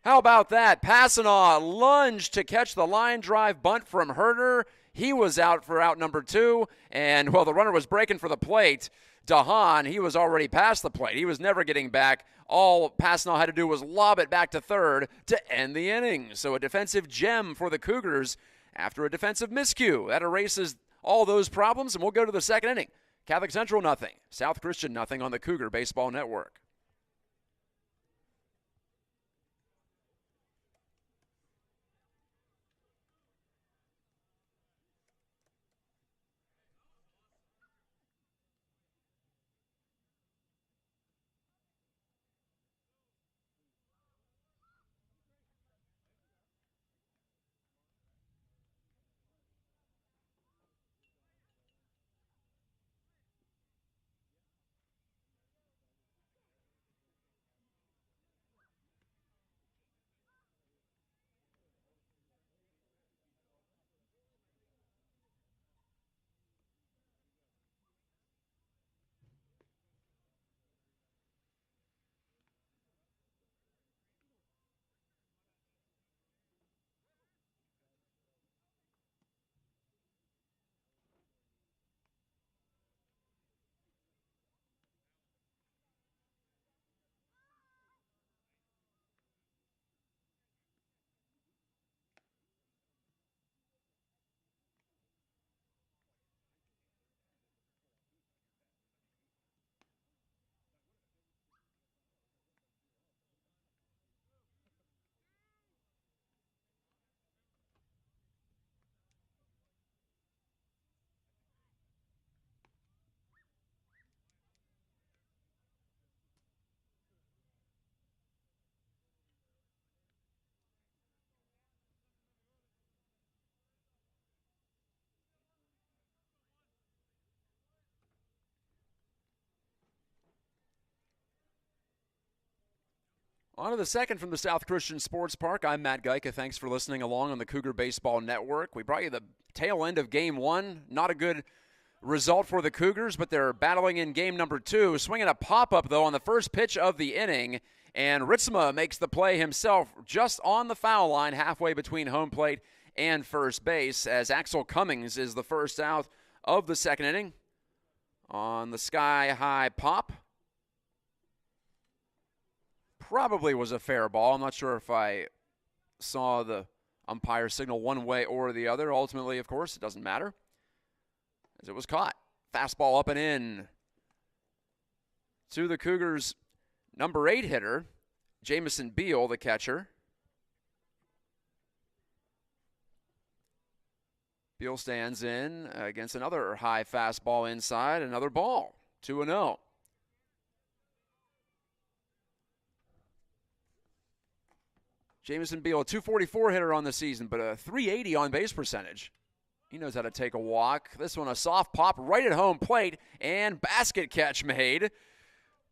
How about that? Pasnaw lunged to catch the line drive bunt from Herder. He was out for out number 2, and while the runner was breaking for the plate, DeHaan, he was already past the plate. He was never getting back. All Pasnaw had to do was lob it back to third to end the inning. So a defensive gem for the Cougars after a defensive miscue. That erases all those problems, and we'll go to the second inning. Catholic Central, nothing. South Christian, nothing on the Cougar Baseball Network. On to the second from the South Christian Sports Park. I'm Matt Gajtka. Thanks for listening along on the Cougar Baseball Network. We brought you the tail end of Game 1. Not a good result for the Cougars, but they're battling in Game number 2. Swinging a pop-up, though, on the first pitch of the inning. And Ritzma makes the play himself just on the foul line, halfway between home plate and first base, as Axel Cummings is the first out of the second inning. On the sky-high pop. Probably was a fair ball. I'm not sure if I saw the umpire signal one way or the other. Ultimately, of course, it doesn't matter, as it was caught. Fastball up and in to the Cougars' number 8 hitter, Jamison Beal, the catcher. Beal stands in against another high fastball inside, another ball, 2-0. Jamison Beal, a .244 hitter on the season, but a .380 on base percentage. He knows how to take a walk. This one a soft pop right at home plate, and basket catch made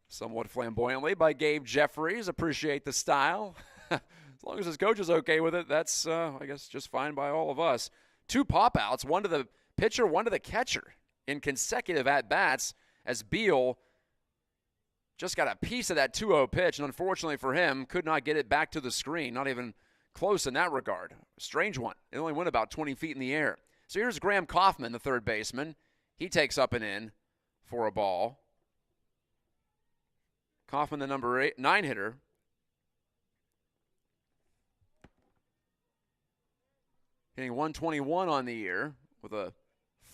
somewhat flamboyantly by Gabe Jeffries. Appreciate the style. As long as his coach is okay with it, that's, I guess, just fine by all of us. 2 pop-outs, one to the pitcher, one to the catcher in consecutive at-bats, as Beal just got a piece of that 2-0 pitch, and unfortunately for him, could not get it back to the screen. Not even close in that regard. Strange one. It only went about 20 feet in the air. So here's Graham Kaufman, the third baseman. He takes up and in for a ball. Kaufman, the number 9 hitter. Hitting 121 on the year with a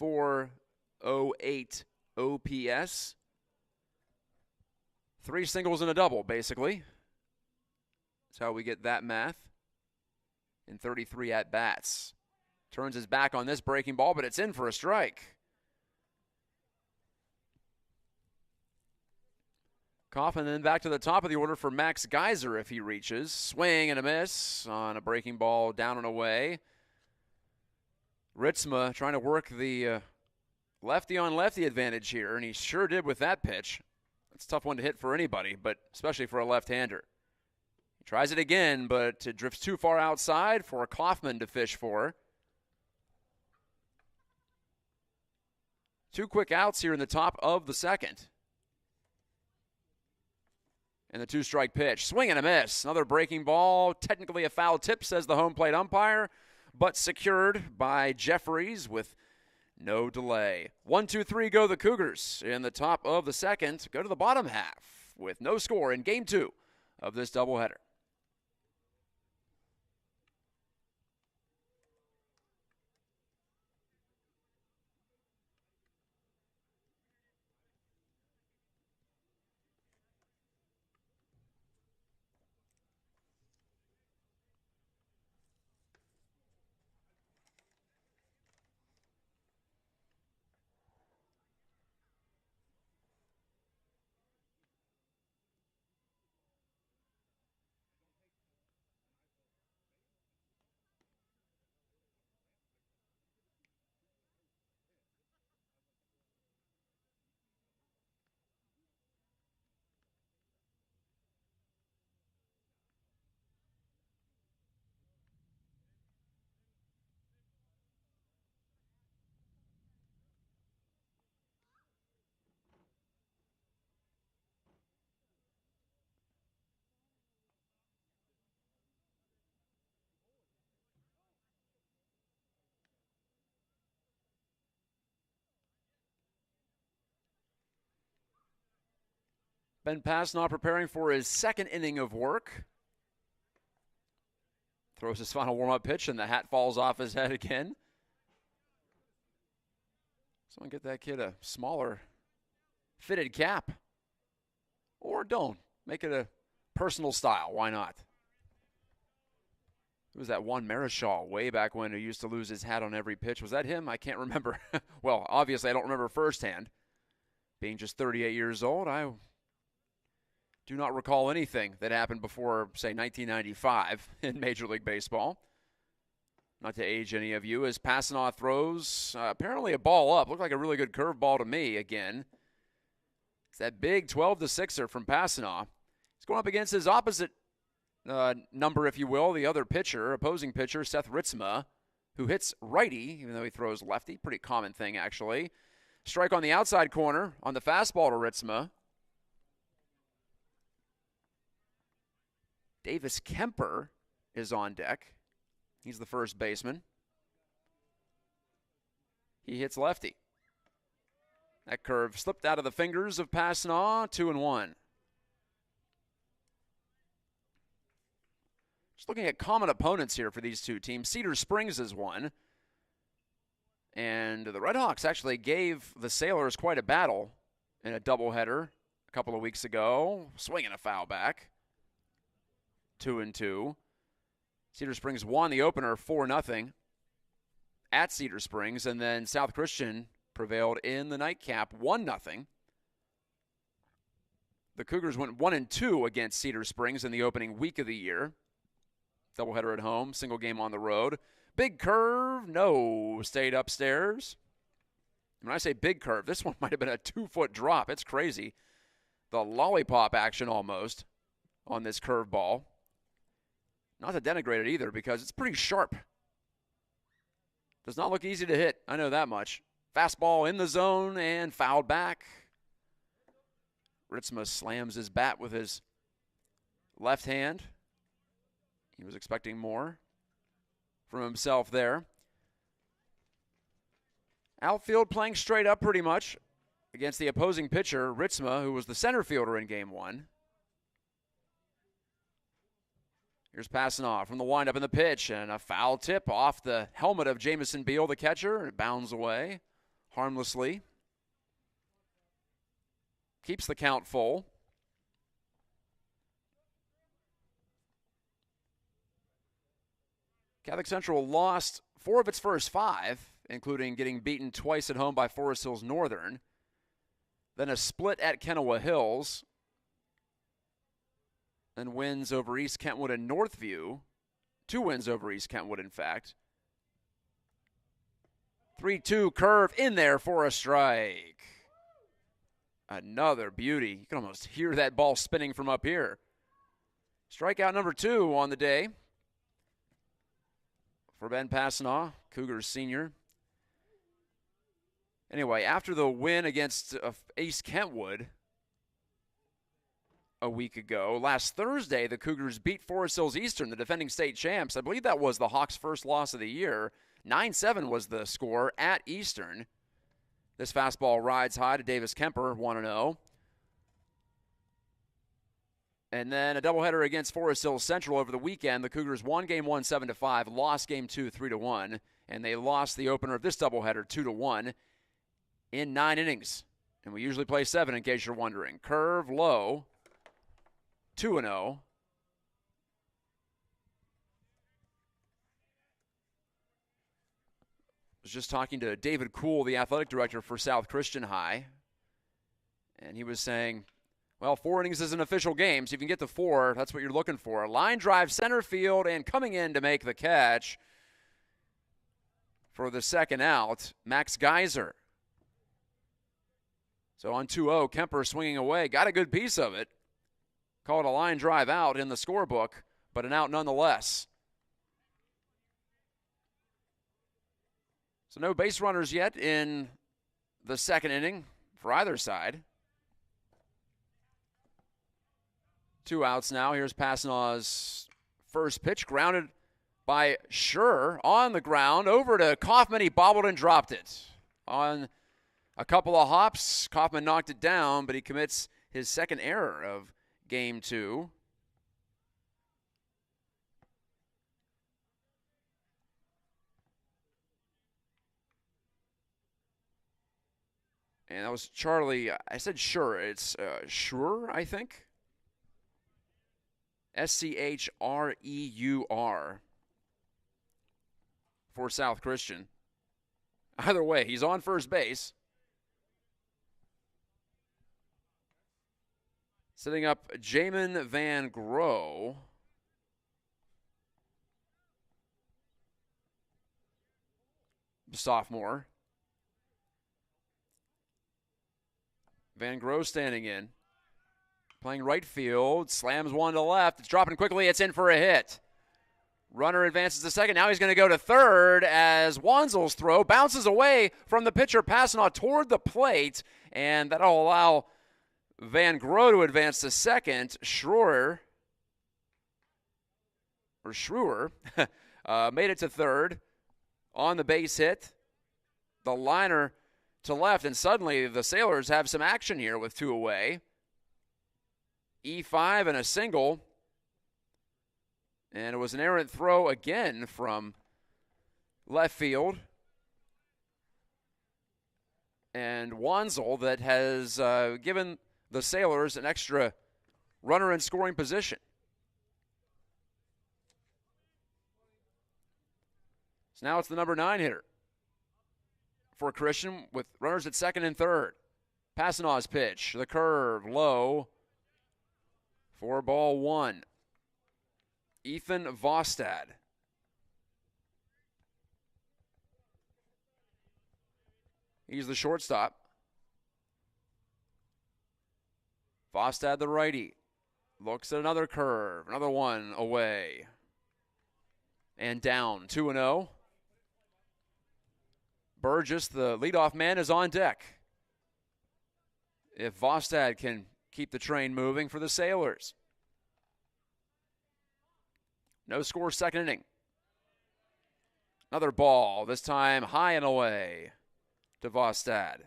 .408 OPS. 3 singles and a double, basically. That's how we get that math in 33 at-bats. Turns his back on this breaking ball, but it's in for a strike. Kaufman then back to the top of the order for Max Geyser if he reaches. Swing and a miss on a breaking ball down and away. Ritzma trying to work the lefty-on-lefty advantage here, and he sure did with that pitch. It's a tough one to hit for anybody, but especially for a left-hander. He tries it again, but it drifts too far outside for Kaufman to fish for. 2 quick outs here in the top of the second. And the 2-strike pitch. Swing and a miss. Another breaking ball. Technically a foul tip, says the home plate umpire, but secured by Jeffries with no delay. 1-2-3 go the Cougars in the top of the second. Go to the bottom half with no score in Game 2 of this doubleheader. Ben Pasnaw preparing for his second inning of work. Throws his final warm-up pitch, and the hat falls off his head again. Someone get that kid a smaller fitted cap. Or don't. Make it a personal style. Why not? It was that Juan Marichal way back when who used to lose his hat on every pitch. Was that him? I can't remember. Well, obviously I don't remember firsthand. Being just 38 years old, I do not recall anything that happened before, say, 1995 in Major League Baseball. Not to age any of you, as Pasnaw throws apparently a ball up. Looked like a really good curveball to me again. It's that big 12-6er from Pasnaw. He's going up against his opposite number, if you will, the other pitcher, opposing pitcher, Seth Ritzma, who hits righty, even though he throws lefty. Pretty common thing, actually. Strike on the outside corner on the fastball to Ritzma. Davis Kemper is on deck. He's the first baseman. He hits lefty. That curve slipped out of the fingers of Passanant, 2-1. Just looking at common opponents here for these two teams. Cedar Springs is one. And the Redhawks actually gave the Sailors quite a battle in a doubleheader a couple of weeks ago. Swinging a foul back. 2-2. Cedar Springs won the opener 4-0 at Cedar Springs, and then South Christian prevailed in the nightcap 1-0. The Cougars went 1-2 against Cedar Springs in the opening week of the year. Doubleheader at home, single game on the road. Big curve, no, stayed upstairs. When I say big curve, this one might have been a 2-foot drop. It's crazy. The lollipop action almost on this curve ball. Not to denigrate it either, because it's pretty sharp. Does not look easy to hit, I know that much. Fastball in the zone and fouled back. Ritzma slams his bat with his left hand. He was expecting more from himself there. Outfield playing straight up pretty much against the opposing pitcher, Ritzma, who was the center fielder in Game 1. Here's Passanant from the windup in the pitch, and a foul tip off the helmet of Jamison Beal, the catcher, and it bounds away harmlessly. Keeps the count full. Catholic Central lost 4 of its first 5, including getting beaten twice at home by Forest Hills Northern. Then a split at Kennewa Hills. Then wins over East Kentwood and Northview. 2 wins over East Kentwood, in fact. 3-2 curve in there for a strike. Another beauty. You can almost hear that ball spinning from up here. Strikeout number 2 on the day for Ben Passanant, Cougars senior. Anyway, after the win against East Kentwood a week ago, last Thursday, the Cougars beat Forest Hills Eastern, the defending state champs. I believe that was the Hawks' first loss of the year. 9-7 was the score at Eastern. This fastball rides high to Davis Kemper, 1-0. And then a doubleheader against Forest Hills Central over the weekend. The Cougars won Game 1 7-5, lost Game 2 3-1, and they lost the opener of this doubleheader 2-1 in 9 innings. And we usually play 7 in case you're wondering. Curve low, 2-0. Was just talking to David Kuhl, the athletic director for South Christian High, and he was saying, well, 4 innings is an official game, so if you can get to 4, that's what you're looking for. Line drive center field, and coming in to make the catch for the second out, Max Geyser. So on 2-0, Kemper swinging away, got a good piece of it. Called a line drive out in the scorebook, but an out nonetheless. So no base runners yet in the second inning for either side. 2 outs now. Here's Passanant's first pitch, grounded by Schur on the ground. Over to Kaufman. He bobbled and dropped it. On a couple of hops, Kaufman knocked it down, but he commits his second error of Game 2. And that was Charlie. I said Schur. It's Schur, I think. Schreur for South Christian. Either way, he's on first base. Setting up Jamin Van Groe. The sophomore. Van Groe standing in. playing right field, slams one to left. It's dropping quickly. It's in for a hit. Runner advances to second. Now he's going to go to third as Wanzel's throw bounces away from the pitcher, passing on toward the plate, and that'll allow Van Gro to advance to second. Schroer made it to third on the base hit. The liner to left, and suddenly the Sailors have some action here with two away. E5 and a single. And it was an errant throw again from left field. And Wanzel that has given the Sailors an extra runner in scoring position. So now it's the number 9 hitter for Christian with runners at second and third. Passanaw's pitch, the curve, low, for ball 1. Ethan Vostad. He's the shortstop. Vostad, the righty, looks at another curve, another one away. And down, 2-0. Burgess, the leadoff man, is on deck. If Vostad can keep the train moving for the Sailors. No score, second inning. Another ball, this time high and away to Vostad.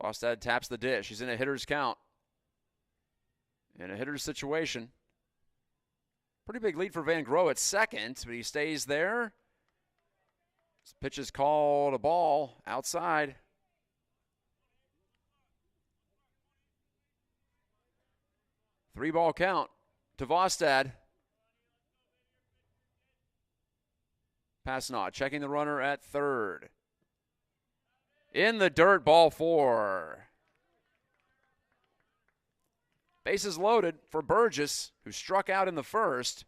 Vostad taps the dish. He's in a hitter's count. In a hitter's situation. Pretty big lead for Van Gro at second, but he stays there. This pitch is called a ball outside. Three-ball count to Vostad. Passanaw checking the runner at third. In the dirt, ball 4. Bases loaded for Burgess, who struck out in the first.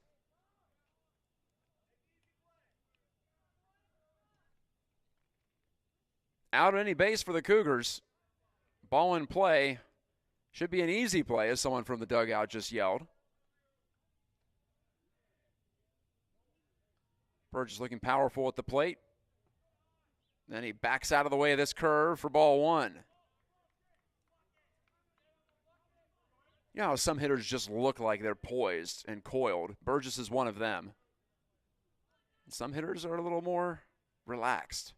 Out on any base for the Cougars. Ball in play. Should be an easy play, as someone from the dugout just yelled. Burgess looking powerful at the plate. Then he backs out of the way of this curve for ball 1. You know how some hitters just look like they're poised and coiled. Burgess is one of them. Some hitters are a little more relaxed.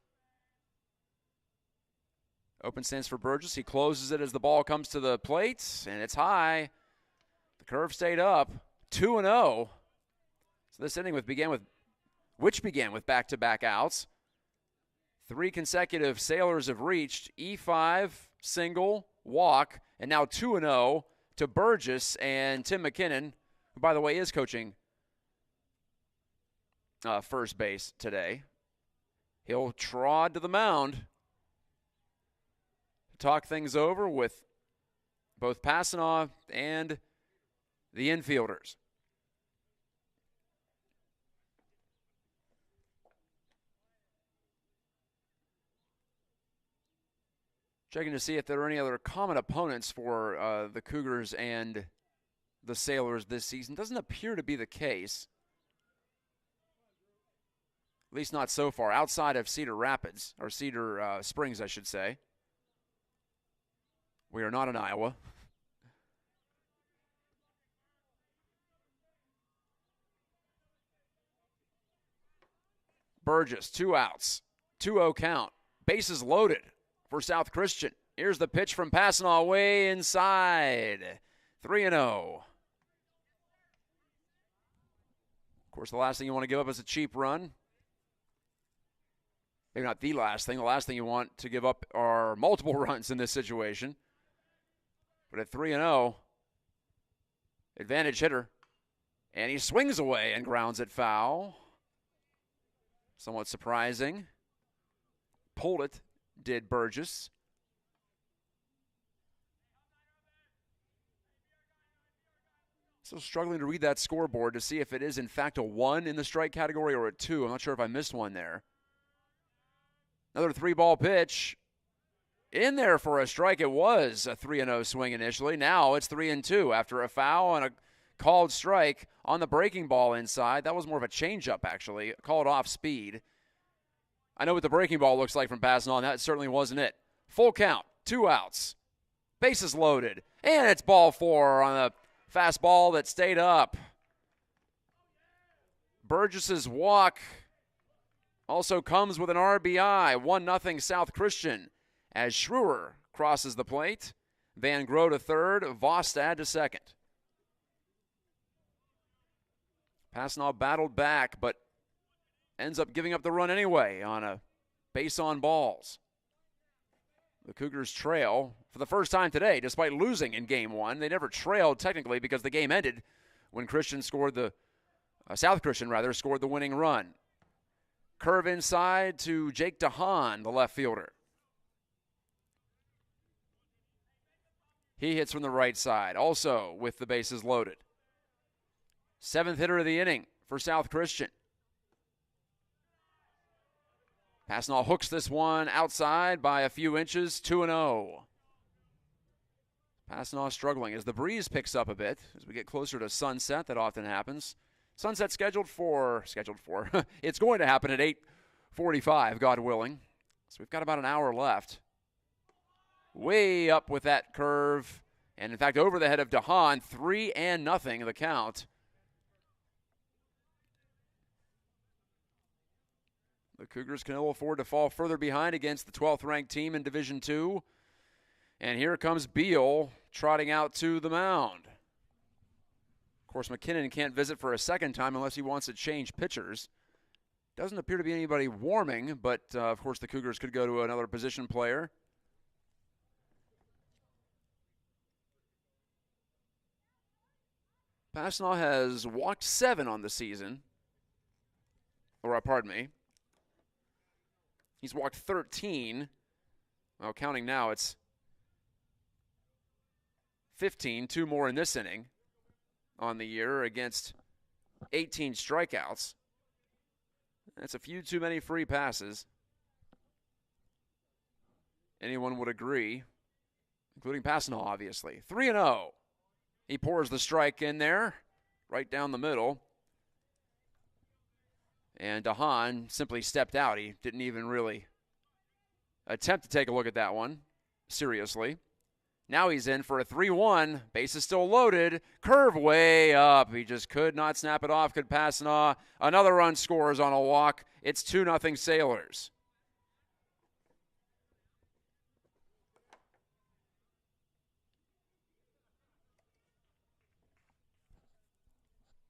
Open stance for Burgess. He closes it as the ball comes to the plate, and it's high. The curve stayed up. 2-0. So this inning began with back-to-back outs. 3 consecutive Sailors have reached. E5, single, walk, and now 2-0 to Burgess and Tim McKinnon, who, by the way, is coaching first base today. He'll trot to the mound to talk things over with both Passanaw and the infielders. Checking to see if there are any other common opponents for the Cougars and the Sailors this season. Doesn't appear to be the case. At least not so far, outside of Cedar Rapids, or Cedar Springs, I should say. We are not in Iowa. Burgess, 2 outs, 2-0 count. Bases loaded for South Christian. Here's the pitch from Passanaw way inside. 3-0. Of course, the last thing you want to give up is a cheap run. Maybe not the last thing. The last thing you want to give up are multiple runs in this situation. But at 3-0, advantage hitter. And he swings away and grounds it foul. Somewhat surprising. Pulled it, did Burgess. Still struggling to read that scoreboard to see if it is in fact a 1 in the strike category or a 2. I'm not sure if I missed one there. Another 3-ball pitch. In there for a strike. It was a 3-0 swing initially. Now it's 3-2 after a foul and a called strike on the breaking ball inside. That was more of a changeup, actually. Called off speed. I know what the breaking ball looks like from Passanant. That certainly wasn't it. Full count. 2 outs. Bases loaded. And it's ball 4 on a fastball that stayed up. Burgess's walk also comes with an RBI. 1-0 South Christian as Schrewer crosses the plate. Van Gro to third, Vostad to second. Passanant battled back, but ends up giving up the run anyway on a base on balls. The Cougars trail for the first time today, despite losing in Game 1. They never trailed technically because the game ended when South Christian scored the winning run. Curve inside to Jake DeHaan, the left fielder. He hits from the right side, also with the bases loaded. 7th hitter of the inning for South Christian. Passanant hooks this one outside by a few inches, 2-0. Passanant struggling as the breeze picks up a bit as we get closer to sunset. That often happens. Sunset scheduled for, it's going to happen at 8:45, God willing. So we've got about an hour left. Way up with that curve. And, in fact, over the head of DeHaan, 3-0 the count. The Cougars can ill afford to fall further behind against the 12th-ranked team in Division II. And here comes Beal trotting out to the mound. Of course, McKinnon can't visit for a second time unless he wants to change pitchers. Doesn't appear to be anybody warming, but, of course, the Cougars could go to another position player. Passanant has walked 7 on the season. Or, pardon me. He's walked 13. Well, counting now, it's 15. 2 more in this inning on the year against 18 strikeouts. That's a few too many free passes. Anyone would agree, including Passanant, obviously. 3-0. He pours the strike in there, right down the middle. And DeHaan simply stepped out. He didn't even really attempt to take a look at that one seriously. Now he's in for a 3-1. Base is still loaded. Curve way up. He just could not snap it off. Could Passanant. Another run scores on a walk. It's 2-0 Sailors.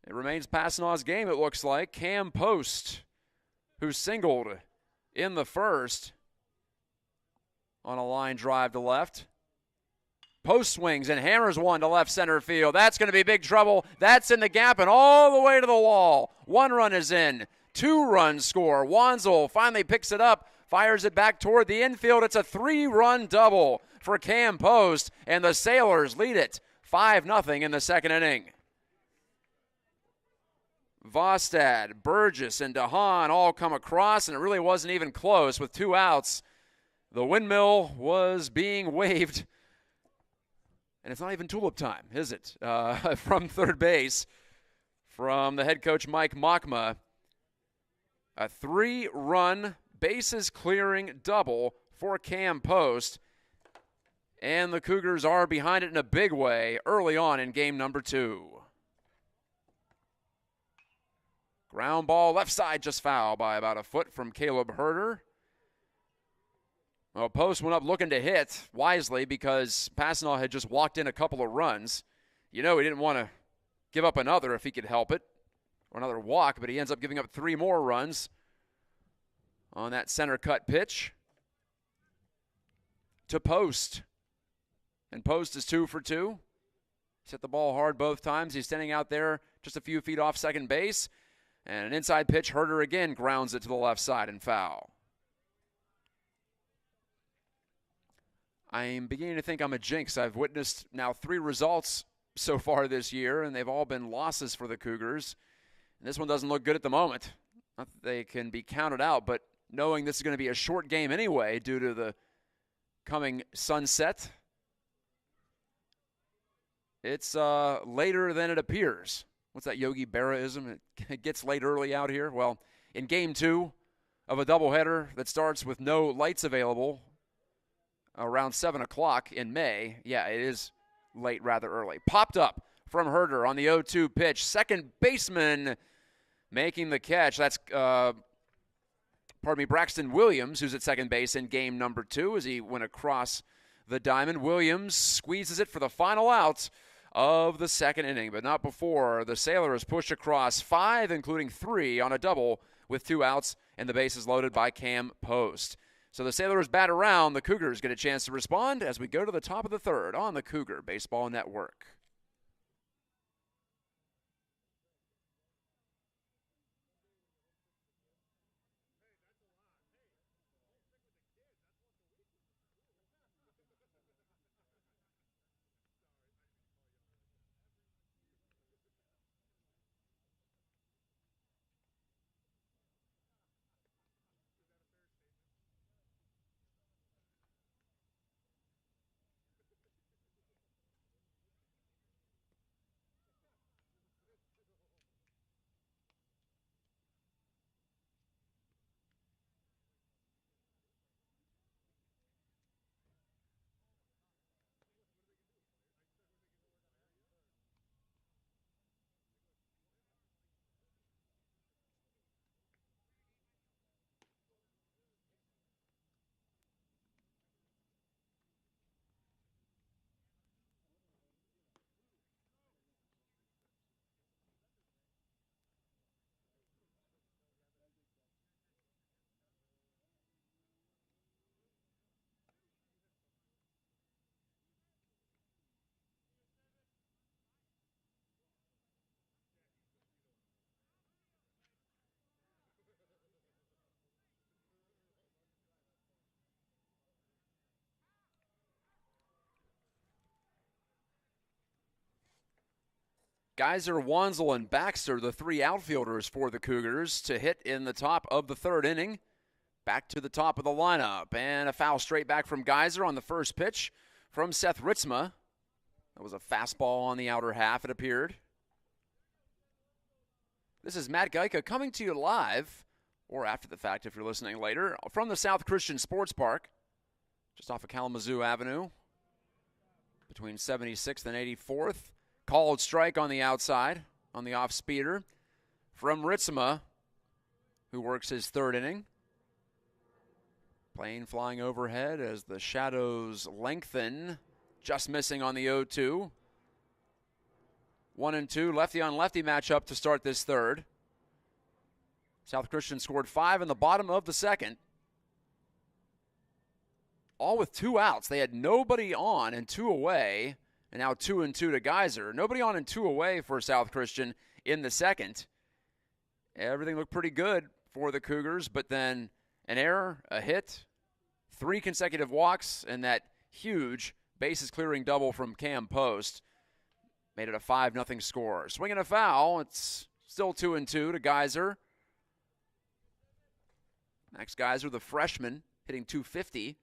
It remains Passanant's game, it looks like. Cam Post, who singled in the first on a line drive to left. Post swings and hammers one to left center field. That's going to be big trouble. That's in the gap and all the way to the wall. 1 run is in. 2 runs score. Wanzel finally picks it up, fires it back toward the infield. It's a 3-run double for Cam Post, and the Sailors lead it 5-0 in the second inning. Vostad, Burgess, and DeHaan all come across, and it really wasn't even close with 2 outs. The windmill was being waved, and it's not even tulip time, is it? From third base, from the head coach Mike Mockma. A 3-run bases-clearing double for Cam Post, and the Cougars are behind it in a big way early on in game number 2. Ground ball left side, just foul by about a foot from Caleb Herder. Well, Post went up looking to hit wisely because Passanant had just walked in a couple of runs. You know he didn't want to give up another if he could help it, or another walk, but he ends up giving up 3 more runs on that center cut pitch to Post. And Post is 2 for 2. He's hit the ball hard both times. He's standing out there just a few feet off second base. And an inside pitch, Herder again grounds it to the left side and foul. I'm beginning to think I'm a jinx. I've witnessed now 3 results so far this year, and they've all been losses for the Cougars. And this one doesn't look good at the moment. Not that they can be counted out, but knowing this is going to be a short game anyway due to the coming sunset, it's later than it appears. What's that Yogi Berra-ism? It gets late early out here. Well, in game 2 of a doubleheader that starts with no lights available around 7 o'clock in May, yeah, it is late rather early. Popped up from Herder on the 0-2 pitch. Second baseman making the catch. That's, Braxton Williams, who's at second base in game number 2 as he went across the diamond. Williams squeezes it for the final out of the second inning, but not before the Sailors push across 5, including 3 on a double with 2 outs, and the bases loaded by Cam Post. So the Sailors bat around. The Cougars get a chance to respond as we go to the top of the third on the Cougar Baseball Network. Geyser, Wanzel, and Baxter, the 3 outfielders for the Cougars, to hit in the top of the third inning. Back to the top of the lineup. And a foul straight back from Geyser on the first pitch from Seth Ritzma. That was a fastball on the outer half, it appeared. This is Matt Gajtka coming to you live, or after the fact if you're listening later, from the South Christian Sports Park, just off of Kalamazoo Avenue, between 76th and 84th. Called strike on the outside, on the off-speeder, from Ritzma, who works his third inning. Plane flying overhead as the shadows lengthen, just missing on the 0-2. 1-2, lefty-on-lefty matchup to start this third. South Christian scored 5 in the bottom of the second. All with 2 outs. They had nobody on and 2 away. And now 2-2 to Geyser. Nobody on and 2 away for South Christian in the second. Everything looked pretty good for the Cougars, but then an error, a hit, 3 consecutive walks, and that huge bases-clearing double from Cam Post made it a 5-0 score. Swinging a foul, it's still 2-2 to Geyser. Max Geyser, the freshman, hitting .250,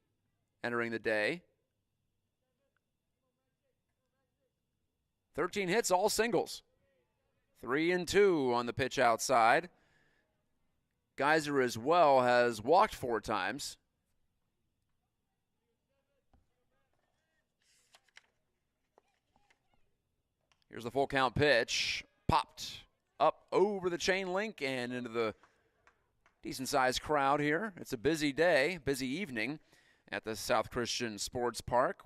entering the day. 13 hits, all singles. 3-2 on the pitch outside. Geyser as well has walked 4 times. Here's the full count pitch. Popped up over the chain link and into the decent-sized crowd here. It's a busy day, busy evening at the South Christian Sports Park.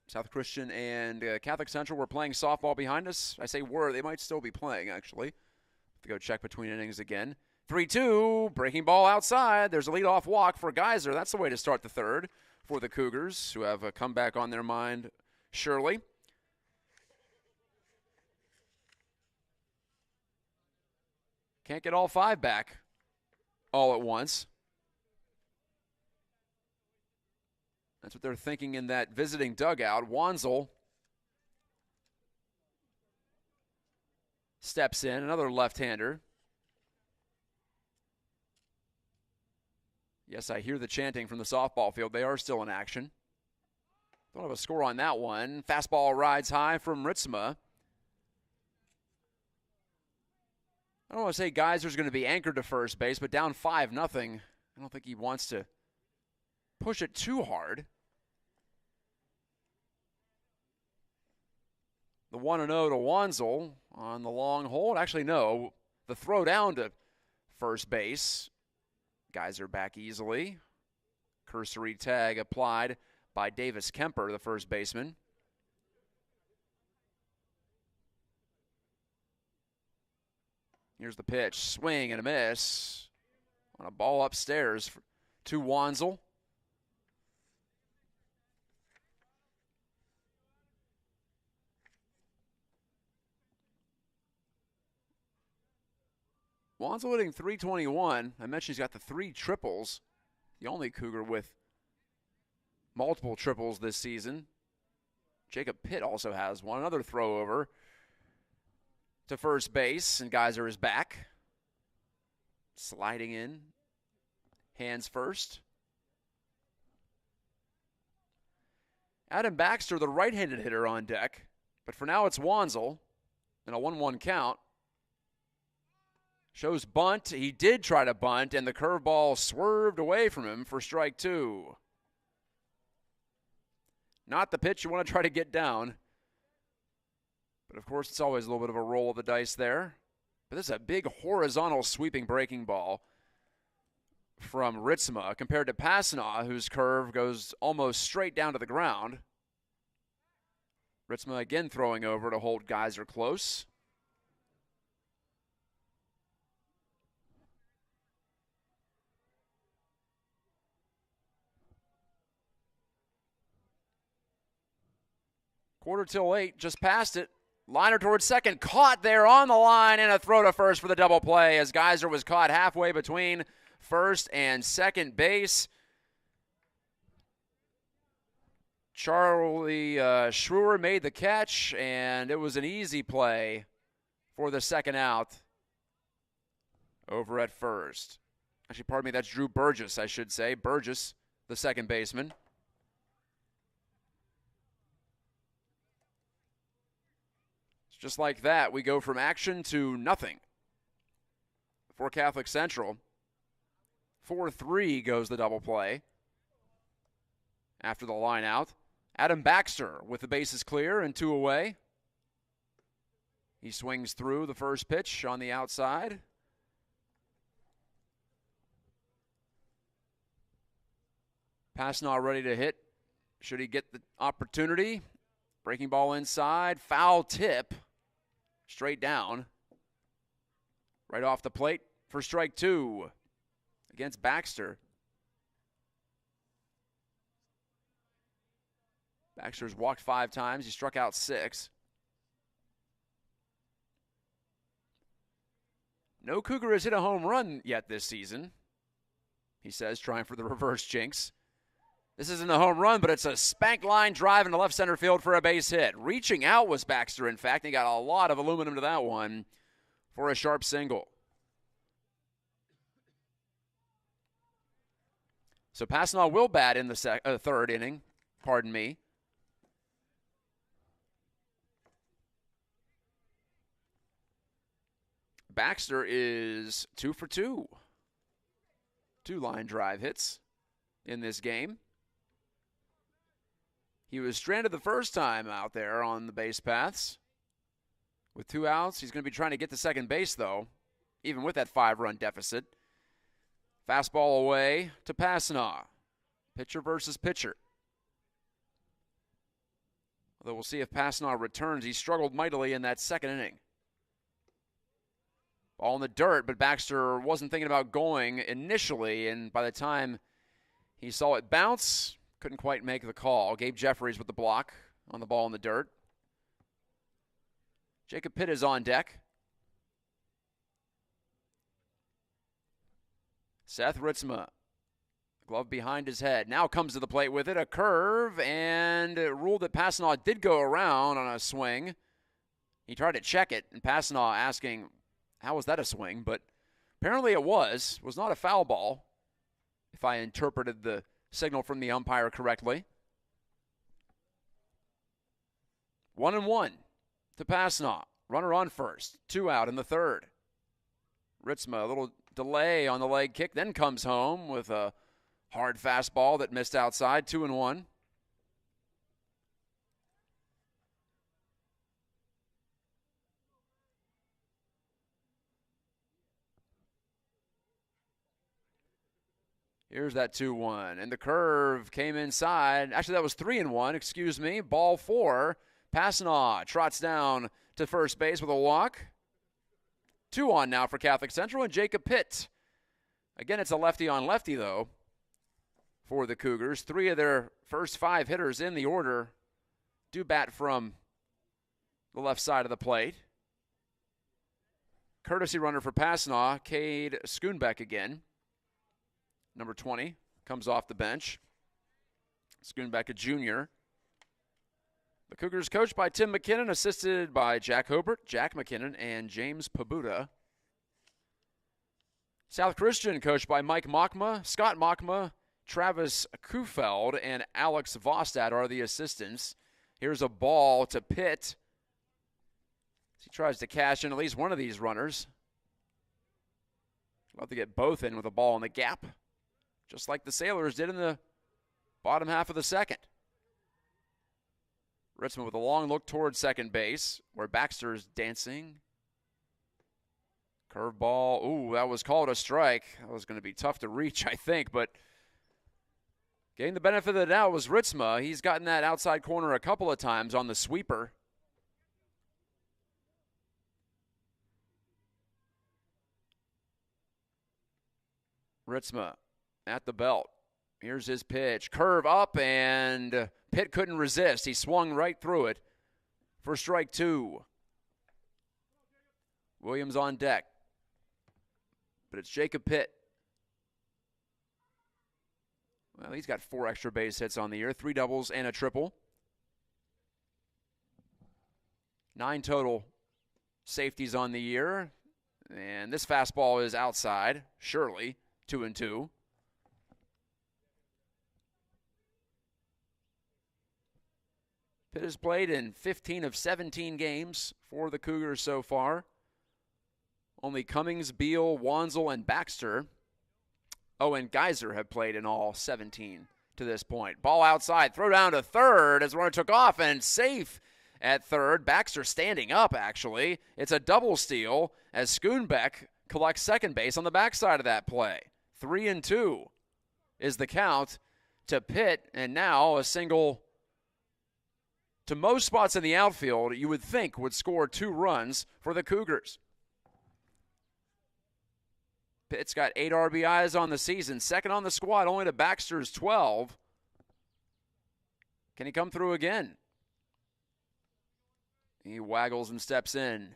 South Christian and Catholic Central were playing softball behind us. I say were, they might still be playing, actually. Have to go check between innings again. 3-2, breaking ball outside. There's a leadoff walk for Geyser. That's the way to start the third for the Cougars, who have a comeback on their mind, surely. Can't get all 5 back all at once. That's what they're thinking in that visiting dugout. Wanzel steps in, another left-hander. Yes, I hear the chanting from the softball field. They are still in action. Don't have a score on that one. Fastball rides high from Ritzma. I don't want to say Geyser's going to be anchored to first base, but down 5-0. I don't think he wants to push it too hard. The 1-0 to Wanzel on the long hold. Actually, no. The throw down to first base. Geyser back easily. Cursory tag applied by Davis Kemper, the first baseman. Here's the pitch. Swing and a miss on a ball upstairs to Wanzel. Wanzel hitting .321. I mentioned he's got the 3 triples. The only Cougar with multiple triples this season. Jacob Pitt also has one. Another throw over to first base, and Geyser is back. Sliding in. Hands first. Adam Baxter, the right-handed hitter, on deck. But for now, it's Wanzel in a 1-1 count. Shows bunt. He did try to bunt, and the curveball swerved away from him for strike 2. Not the pitch you want to try to get down. But, of course, it's always a little bit of a roll of the dice there. But this is a big horizontal sweeping breaking ball from Ritzma compared to Passanant, whose curve goes almost straight down to the ground. Ritzma again throwing over to hold Geyser close. Quarter till 8, just past it. Liner towards second, caught there on the line, and a throw to first for the double play as Geyser was caught halfway between first and second base. Charlie Schrewer made the catch, and it was an easy play for the second out over at first. Actually, pardon me, that's Drew Burgess, I should say. Burgess, the second baseman. Just like that, we go from action to nothing for Catholic Central. 4-3 goes the double play after the line out. Adam Baxter with the bases clear and 2 away. He swings through the first pitch on the outside. Passanant ready to hit. Should he get the opportunity? Breaking ball inside. Foul tip. Straight down. Right off the plate for strike 2 against Baxter. Baxter's walked 5 times. He struck out 6. No Cougar has hit a home run yet this season, he says, trying for the reverse jinx. This isn't a home run, but it's a spank line drive into left center field for a base hit. Reaching out was Baxter, in fact. He got a lot of aluminum to that one for a sharp single. So Passanant will bat in the third inning. Pardon me. Baxter is 2 for 2. 2 line drive hits in this game. He was stranded the first time out there on the base paths. With 2 outs, he's going to be trying to get to second base, though, even with that 5-run deficit. Fastball away to Passanant. Pitcher versus pitcher. Although we'll see if Passanant returns. He struggled mightily in that second inning. Ball in the dirt, but Baxter wasn't thinking about going initially, and by the time he saw it bounce, couldn't quite make the call. Gabe Jeffries with the block on the ball in the dirt. Jacob Pitt is on deck. Seth Ritzma, glove behind his head. Now comes to the plate with it, a curve, and ruled that Passanant did go around on a swing. He tried to check it, and Passanant asking, how was that a swing? But apparently it was. It was not a foul ball, if I interpreted the signal from the umpire correctly. 1-1 to Passanant. Runner on first. 2 out in the third. Ritzma, a little delay on the leg kick, then comes home with a hard fastball that missed outside. 2-1. Here's that 2-1. And the curve came inside. Actually, that was 3-1. Excuse me. Ball 4. Passanant trots down to first base with a walk. 2 on now for Catholic Central and Jacob Pitt. Again, it's a lefty on lefty, though, for the Cougars. 3 of their first 5 hitters in the order do bat from the left side of the plate. Courtesy runner for Passanant, Cade Schoonbeck again. Number 20 comes off the bench. Schoonbeck, a junior. The Cougars coached by Tim McKinnon, assisted by Jack Hobart, Jack McKinnon, and James Pabuda. South Christian coached by Mike Mockma, Scott Mockma, Travis Kufeld, and Alex Vostad are the assistants. Here's a ball to Pitt. He tries to cash in at least one of these runners. Love to get both in with a ball in the gap, just like the Sailors did in the bottom half of the second. Ritzman with a long look towards second base, where Baxter's dancing. Curveball. Ooh, that was called a strike. That was going to be tough to reach, I think, but getting the benefit of the doubt was Ritzma. He's gotten that outside corner a couple of times on the sweeper. Ritzma at the belt. Here's his pitch. Curve up, and Pitt couldn't resist. He swung right through it for strike 2. Williams on deck. But it's Jacob Pitt. Well, he's got 4 extra base hits on the year, 3 doubles and a triple. 9 total safeties on the year. And this fastball is outside, surely, 2-2. Pitt has played in 15 of 17 games for the Cougars so far. Only Cummings, Beal, Wanzel, and Baxter. Oh, and Geyser have played in all 17 to this point. Ball outside, throw down to third as the runner took off, and safe at third. Baxter standing up, actually. It's a double steal as Schoonbeck collects second base on the backside of that play. 3-2 is the count to Pitt, and now a single to most spots in the outfield you would think would score 2 runs for the Cougars. Pitt's got 8 RBIs on the season, second on the squad, only to Baxter's 12. Can he come through again? He waggles and steps in.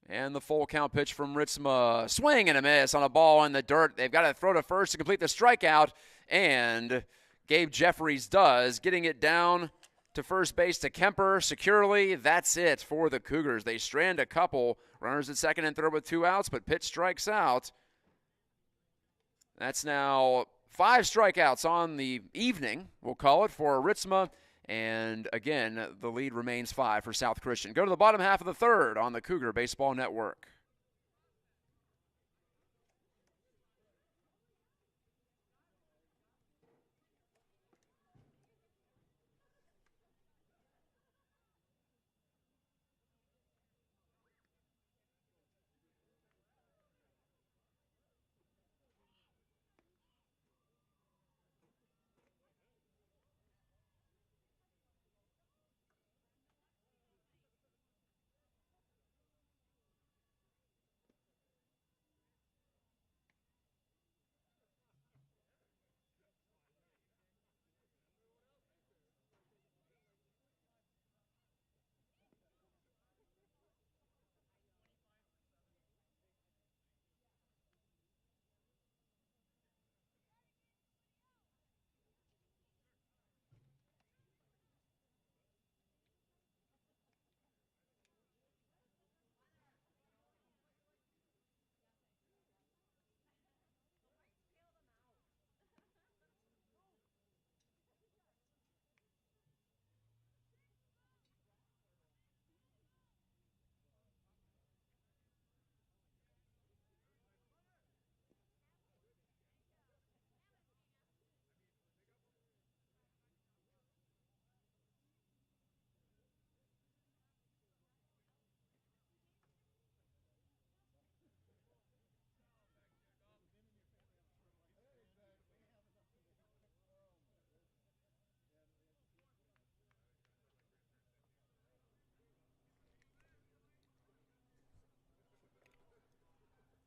And the full count pitch from Ritzma. Swing and a miss on a ball in the dirt. They've got to throw to first to complete the strikeout, and Gabe Jeffries does, getting it down to first base to Kemper securely. That's it for the Cougars. They strand a couple. Runners at second and third with 2 outs, but Pitt strikes out. That's now 5 strikeouts on the evening, we'll call it, for Ritzma. And again, the lead remains 5 for South Christian. Go to the bottom half of the third on the Cougar Baseball Network.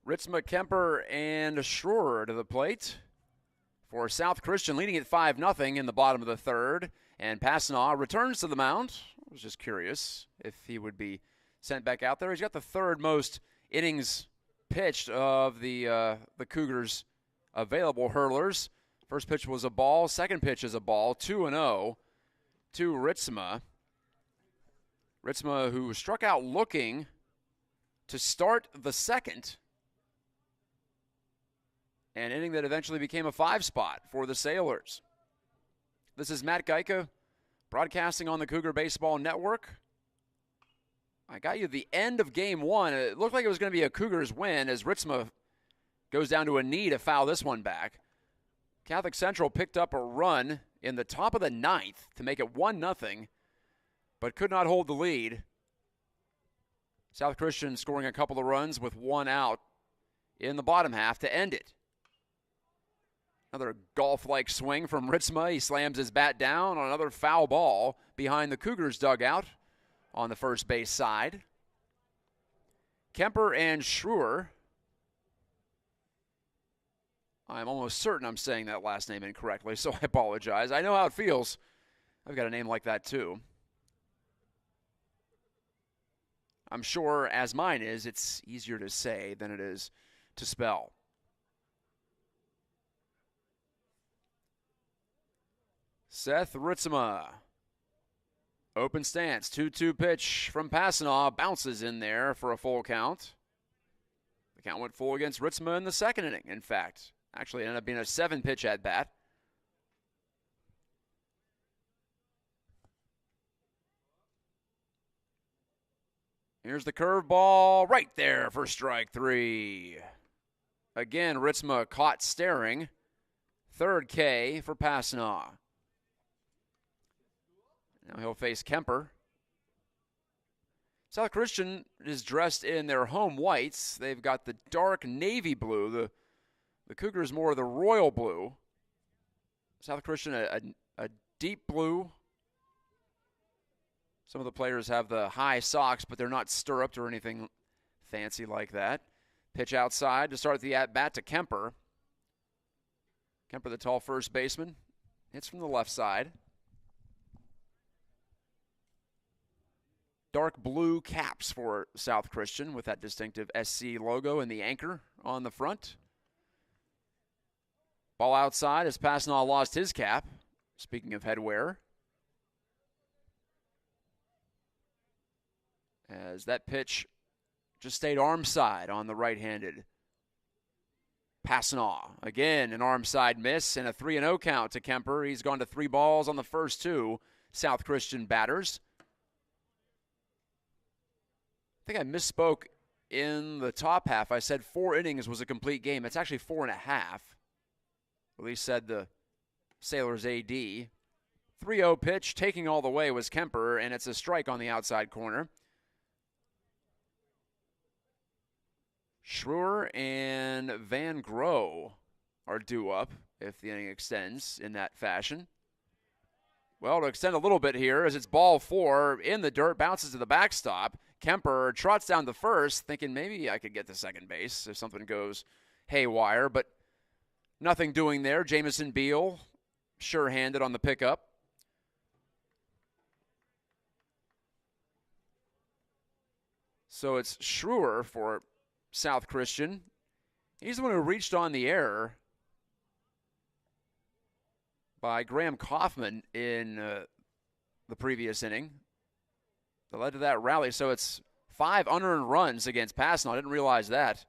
Ritzma, Kemper, and Schroer to the plate for South Christian, leading at 5-0 in the bottom of the third. And Passanaw returns to the mound. I was just curious if he would be sent back out there. He's got the third most innings pitched of the Cougars' available hurlers. First pitch was a ball. Second pitch is a ball. 2-0 to Ritzma. Ritzma, who struck out looking to start the second. An inning that eventually became a 5-spot for the Sailors. This is Matt Gajtka, broadcasting on the Cougar Baseball Network. I got you the end of game one. It looked like it was going to be a Cougars win as Ritzma goes down to a knee to foul this one back. Catholic Central picked up a run in the top of the ninth to make it 1-0, but could not hold the lead. South Christian scoring a couple of runs with one out in the bottom half to end it. Another golf-like swing from Ritzma. He slams his bat down on another foul ball behind the Cougars' dugout on the first base side. Kemper and Schroer. I'm almost certain I'm saying that last name incorrectly, so I apologize. I know how it feels. I've got a name like that too. I'm sure, as mine is, it's easier to say than it is to spell. Seth Ritzma. Open stance, 2-2 pitch from Passanaw. Bounces in there for a full count. The count went full against Ritzma in the second inning, in fact. Actually, it ended up being a 7-pitch at-bat. Here's the curveball right there for strike three. Again, Ritzma caught staring. Third K for Passanaw. Now he'll face Kemper. South Christian is dressed in their home whites. They've got the dark navy blue. The Cougars more the royal blue. South Christian a deep blue. Some of the players have the high socks, but they're not stirruped or anything fancy like that. Pitch outside to start the at-bat to Kemper. Kemper, the tall first baseman, hits from the left side. Dark blue caps for South Christian with that distinctive SC logo and the anchor on the front. Ball outside as Passanaw lost his cap. Speaking of headwear. As that pitch just stayed arm side on the right-handed Passanaw. Again, an arm side miss and a 3-0 count to Kemper. He's gone to 3 balls on the first 2 South Christian batters. I think I misspoke in the top half. I said 4 innings was a complete game. It's actually 4.5. At least said the Sailors AD. 3-0 pitch, taking all the way was Kemper, and it's a strike on the outside corner. Schroer and Van Groe are due up if the inning extends in that fashion. Well, to extend a little bit here as it's ball 4 in the dirt, bounces to the backstop. Kemper trots down to first, thinking maybe I could get to second base if something goes haywire, but nothing doing there. Jamison Beal, sure-handed on the pickup. So it's Schroer for South Christian. He's the one who reached on the error by Graham Kaufman in the previous inning that led to that rally. So it's 5 unearned runs against Passanaw. I didn't realize that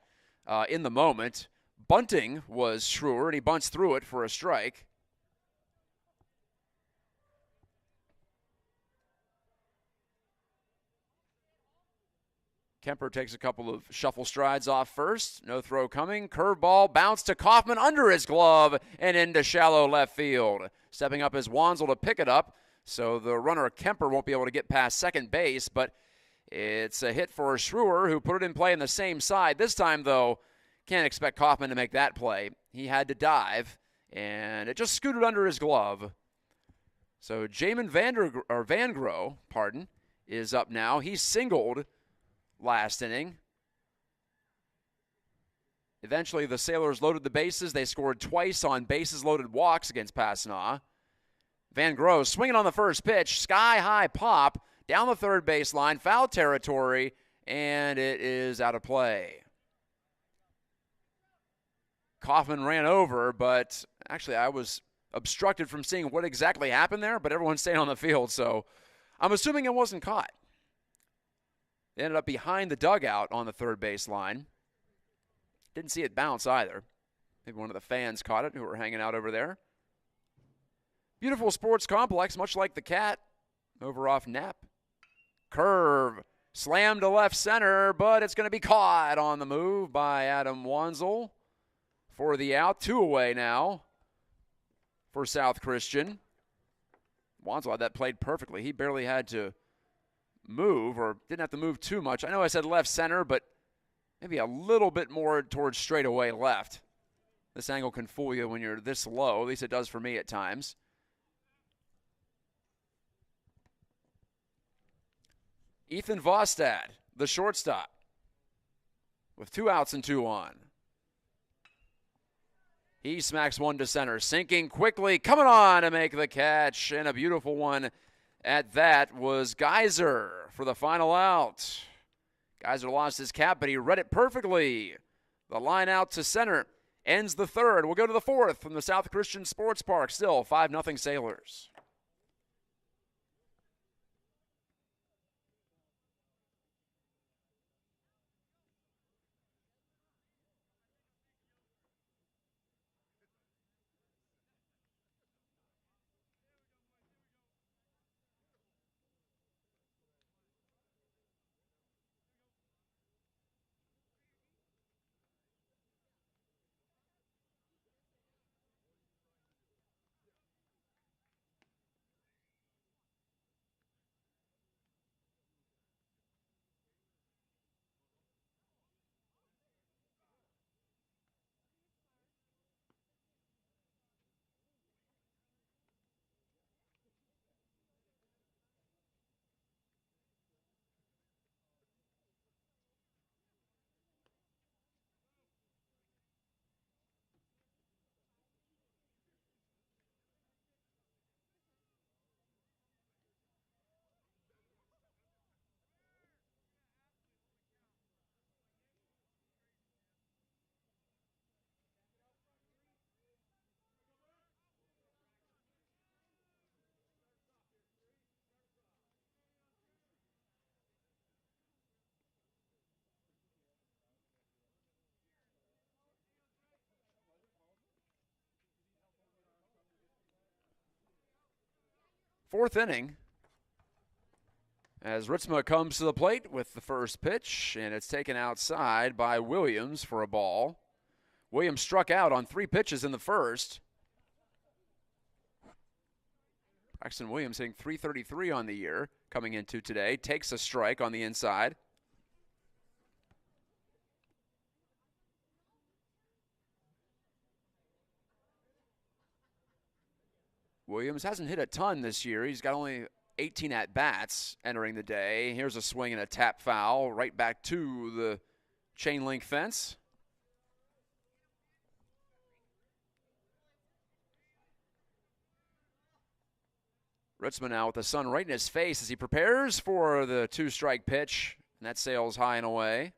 in the moment. Bunting was Schroer, and he bunts through it for a strike. Kemper takes a couple of shuffle strides off first. No throw coming. Curveball, bounce to Kaufman under his glove and into shallow left field. Stepping up is Wanzel to pick it up. So the runner Kemper won't be able to get past second base, but it's a hit for Schroer, who put it in play on the same side. This time, though, can't expect Kaufman to make that play. He had to dive, and it just scooted under his glove. So Jamin Van Groe, is up now. He singled last inning. Eventually, the Sailors loaded the bases. They scored twice on bases-loaded walks against Passaneau. Van Gross swinging on the first pitch. Sky-high pop down the third baseline. Foul territory, and it is out of play. Kaufman ran over, but actually I was obstructed from seeing what exactly happened there, but everyone's staying on the field, so I'm assuming it wasn't caught. They ended up behind the dugout on the third baseline. Didn't see it bounce either. Maybe one of the fans caught it who were hanging out over there. Beautiful sports complex, much like the Cat over off Knapp. Curve, slammed to left center, but it's going to be caught on the move by Adam Wanzel for the out. 2 away now for South Christian. Wanzel had that played perfectly. He barely had to move, or didn't have to move too much. I know I said left center, but maybe a little bit more towards straightaway left. This angle can fool you when you're this low. At least it does for me at times. Ethan Vostad, the shortstop, with 2 outs and 2 on. He smacks one to center, sinking quickly, coming on to make the catch, and a beautiful one at that was Geyser for the final out. Geyser lost his cap, but he read it perfectly. The line out to center ends the third. We'll go to the fourth from the South Christian Sports Park. Still 5-0 Sailors. Fourth inning, as Ritzma comes to the plate with the first pitch, and it's taken outside by Williams for a ball. Williams struck out on 3 pitches in the first. Braxton Williams hitting .333 on the year coming into today. Takes a strike on the inside. Williams hasn't hit a ton this year. He's got only 18 at-bats entering the day. Here's a swing and a tap foul right back to the chain link fence. Ritzman now with the sun right in his face as he prepares for the 2-strike pitch, and that sails high and away.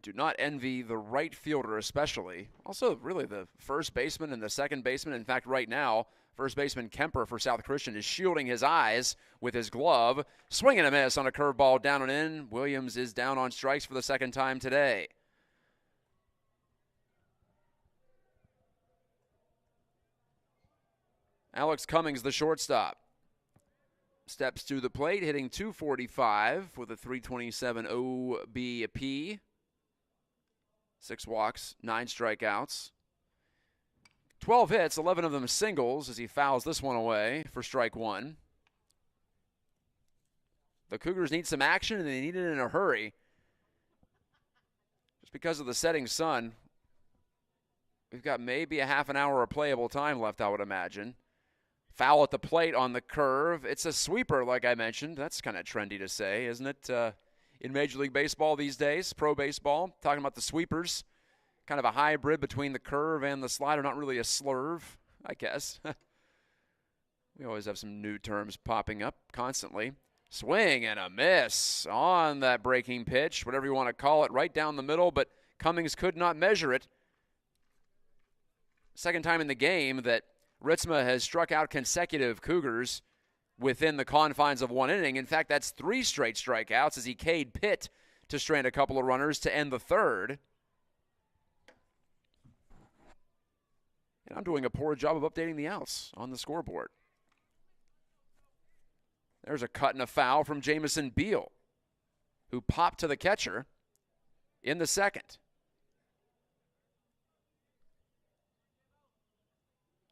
Do not envy the right fielder especially. Also, really, the first baseman and the second baseman. In fact, right now, first baseman Kemper for South Christian is shielding his eyes with his glove. Swing and a miss on a curveball down and in. Williams is down on strikes for the second time today. Alex Cummings, the shortstop, steps to the plate, hitting .245 with a .327 OBP. 6 walks, 9 strikeouts. 12 hits, 11 of them singles as he fouls this one away for strike 1. The Cougars need some action, and they need it in a hurry. Just because of the setting sun, we've got maybe a half an hour of playable time left, I would imagine. Foul at the plate on the curve. It's a sweeper, like I mentioned. That's kind of trendy to say, isn't it? in Major League Baseball these days, pro baseball. Talking about the sweepers, kind of a hybrid between the curve and the slider, not really a slurve, I guess. We always have some new terms popping up constantly. Swing and a miss on that breaking pitch, whatever you want to call it, right down the middle, but Cummings could not measure it. Second time in the game that Ritzma has struck out consecutive Cougars within the confines of one inning. In fact, that's 3 straight strikeouts as he K'd Pitt to strand a couple of runners to end the third. And I'm doing a poor job of updating the outs on the scoreboard. There's a cut and a foul from Jamison Beal, who popped to the catcher in the second.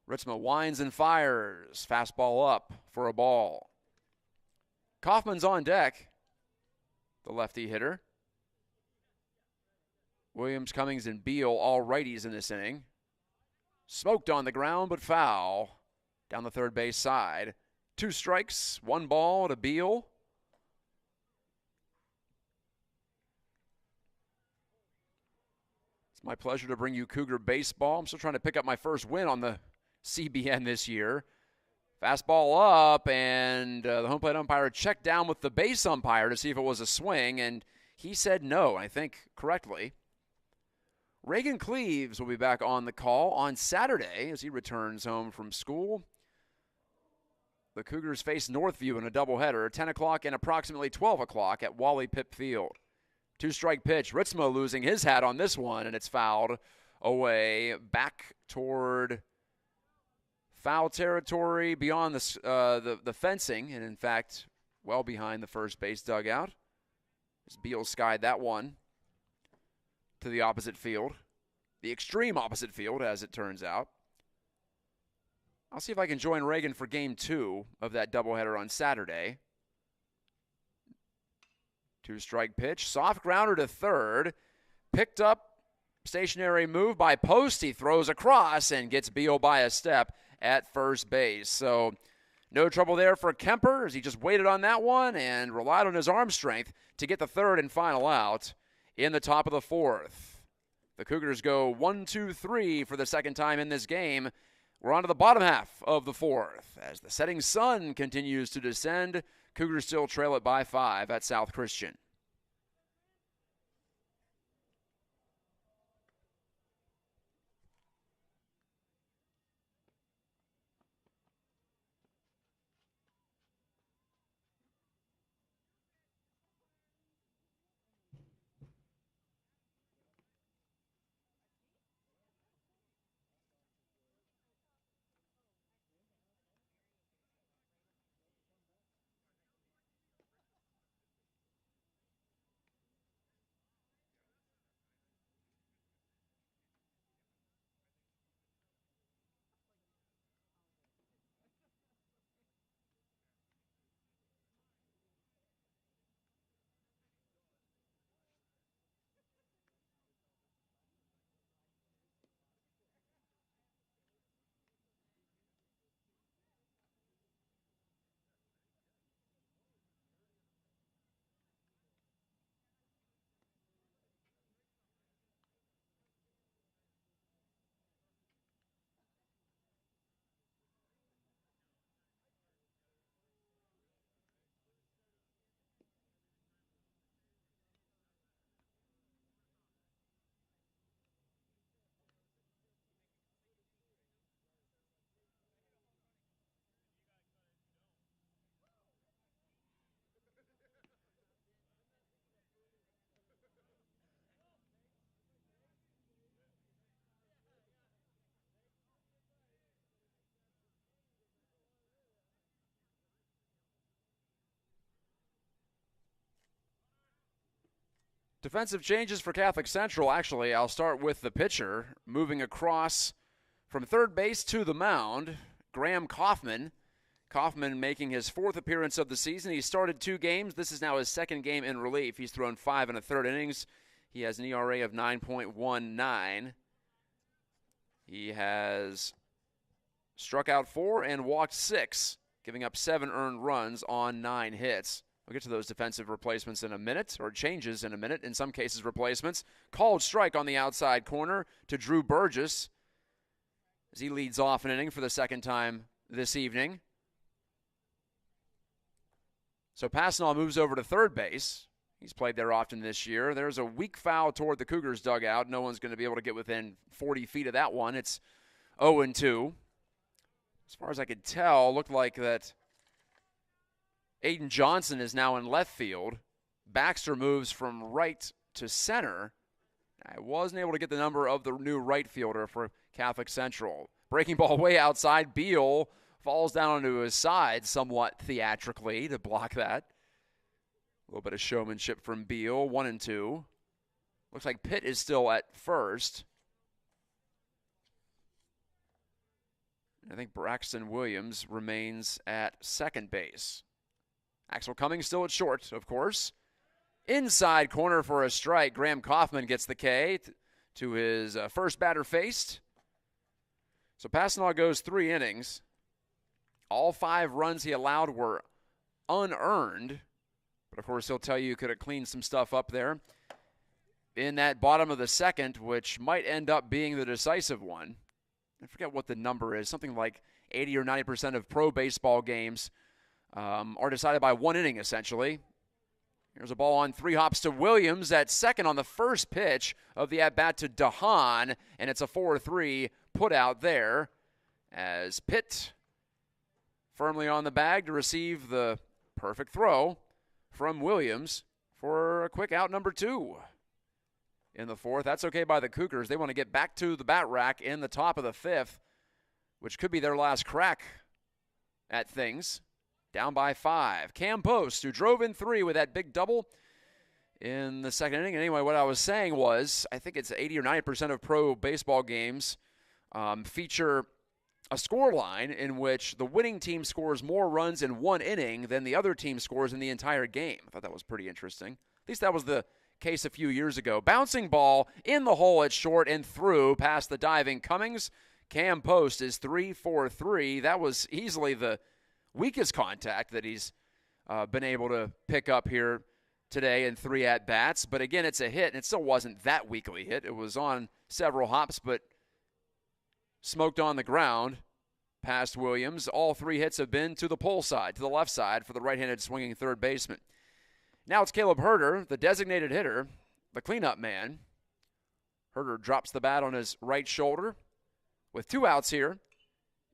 Ritzma winds and fires. Fastball up for a ball. Kaufman's on deck, the lefty hitter. Williams, Cummings, and Beal all righties in this inning. Smoked on the ground, but foul down the third base side. 2 strikes, 1 ball to Beal. It's my pleasure to bring you Cougar baseball. I'm still trying to pick up my first win on the CBN this year. Fastball up, and the home plate umpire checked down with the base umpire to see if it was a swing, and he said no, I think correctly. Reagan Cleaves will be back on the call on Saturday as he returns home from school. The Cougars face Northview in a doubleheader, 10 o'clock and approximately 12 o'clock at Wally Pipp Field. 2-strike pitch. Ritzma losing his hat on this one, and it's fouled away back toward foul territory beyond the fencing, and in fact, well behind the first base dugout. As Beal skied that one to the opposite field, the extreme opposite field, as it turns out. I'll see if I can join Reagan for Game 2 of that doubleheader on Saturday. 2-strike pitch, soft grounder to third, picked up, stationary move by Post. He throws across and gets Beal by a step at first base. So no trouble there for Kemper as he just waited on that one and relied on his arm strength to get the third and final out in the top of the fourth. The Cougars go 1-2-3 for the second time in this game. We're on to the bottom half of the fourth. As the setting sun continues to descend, Cougars still trail it by 5 at South Christian. Defensive changes for Catholic Central. Actually, I'll start with the pitcher. Moving across from third base to the mound, Graham Kaufman. Kaufman making his 4th appearance of the season. He started 2 games. This is now his 2nd game in relief. He's thrown 5 1/3 innings. He has an ERA of 9.19. He has struck out 4 and walked 6, giving up 7 earned runs on 9 hits. We'll get to those defensive replacements in a minute, or changes in a minute. In some cases, replacements. Called strike on the outside corner to Drew Burgess as he leads off an inning for the second time this evening. So Passanal moves over to third base. He's played there often this year. There's a weak foul toward the Cougars dugout. No one's going to be able to get within 40 feet of that one. It's 0-2. As far as I could tell, looked like that Aiden Johnson is now in left field. Baxter moves from right to center. I wasn't able to get the number of the new right fielder for Catholic Central. Breaking ball way outside. Beal falls down onto his side somewhat theatrically to block that. A little bit of showmanship from Beal. 1-2. Looks like Pitt is still at first. I think Braxton Williams remains at second base. Axel Cummings still at short, of course. Inside corner for a strike. Graham Kaufman gets the K to his first batter faced. So Passanal goes 3 innings. All 5 runs he allowed were unearned. But, of course, he'll tell you could have cleaned some stuff up there in that bottom of the second, which might end up being the decisive one. I forget what the number is. Something like 80 or 90% of pro baseball games are decided by 1 inning, essentially. Here's a ball on 3 hops to Williams at second on the first pitch of the at-bat to DeHaan, and it's a 4-3 put out there as Pitt firmly on the bag to receive the perfect throw from Williams for a quick out number 2 in the 4th. That's okay by the Cougars. They want to get back to the bat rack in the top of the 5th, which could be their last crack at things. Down by 5. Cam Post, who drove in 3 with that big double in the second inning. Anyway, what I was saying was, I think it's 80 or 90% of pro baseball games feature a score line in which the winning team scores more runs in 1 inning than the other team scores in the entire game. I thought that was pretty interesting. At least that was the case a few years ago. Bouncing ball in the hole at short and through past the diving Cummings. Cam Post is 3-for-3. That was easily the weakest contact that he's been able to pick up here today in 3 at-bats. But again, it's a hit, and it still wasn't that weakly hit. It was on several hops, but smoked on the ground past Williams. All 3 hits have been to the pull side, to the left side for the right-handed swinging third baseman. Now it's Caleb Herder, the designated hitter, the cleanup man. Herder drops the bat on his right shoulder with 2 outs here.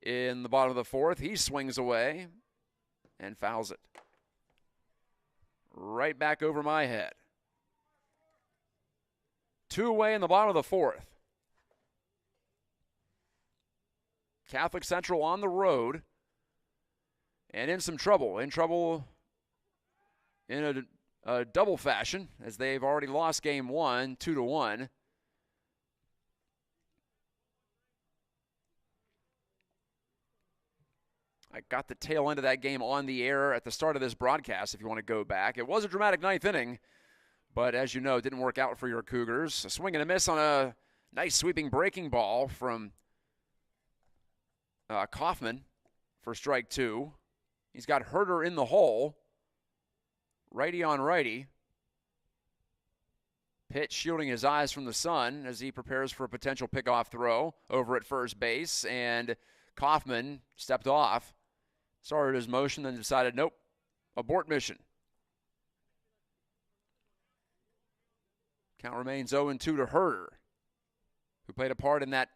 In the bottom of the 4th, he swings away and fouls it. Right back over my head. 2 away in the bottom of the 4th. Catholic Central on the road and in some trouble. In trouble in a double fashion as they've already lost game 1, 2-1. I got the tail end of that game on the air at the start of this broadcast, if you want to go back. It was a dramatic 9th inning, but as you know, it didn't work out for your Cougars. A swing and a miss on a nice sweeping breaking ball from Kaufman for strike 2. He's got Herder in the hole. Righty on righty. Pitt shielding his eyes from the sun as he prepares for a potential pickoff throw over at first base, and Kaufman stepped off. Started his motion, then decided, nope, abort mission. Count remains 0-2 to Herder, who played a part in that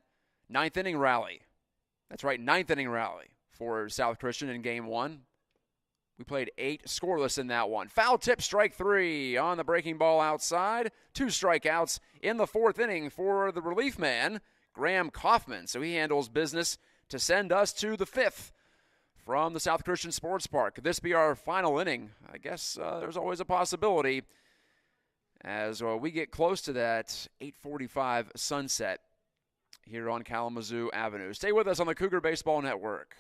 9th inning rally. That's right, 9th inning rally for South Christian in game 1. We played 8 scoreless in that one. Foul tip, strike 3 on the breaking ball outside. 2 strikeouts in the 4th inning for the relief man, Graham Kaufman. So he handles business to send us to the 5th from the South Christian Sports Park. Could this be our final inning? I guess there's always a possibility as we get close to that 8:45 sunset here on Kalamazoo Avenue. Stay with us on the Cougar Baseball Network.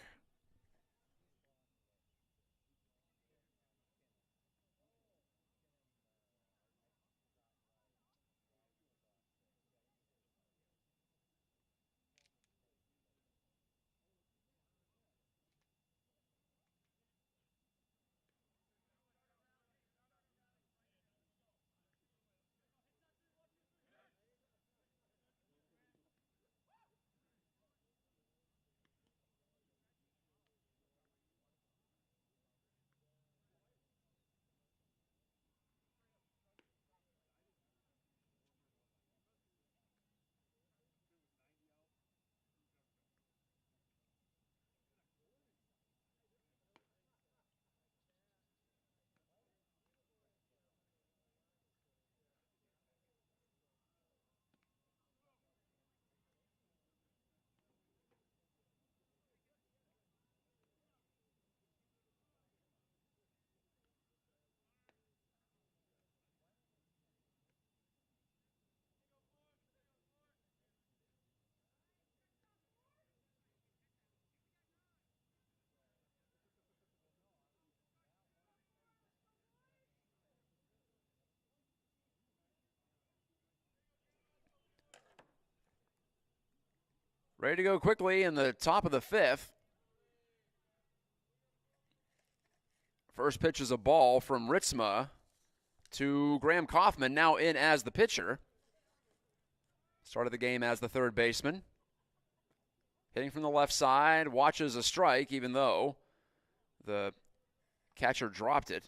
Ready to go quickly in the top of the 5th. First pitch is a ball from Ritzma to Graham Kaufman, now in as the pitcher. Started the game as the third baseman. Hitting from the left side, watches a strike, even though the catcher dropped it.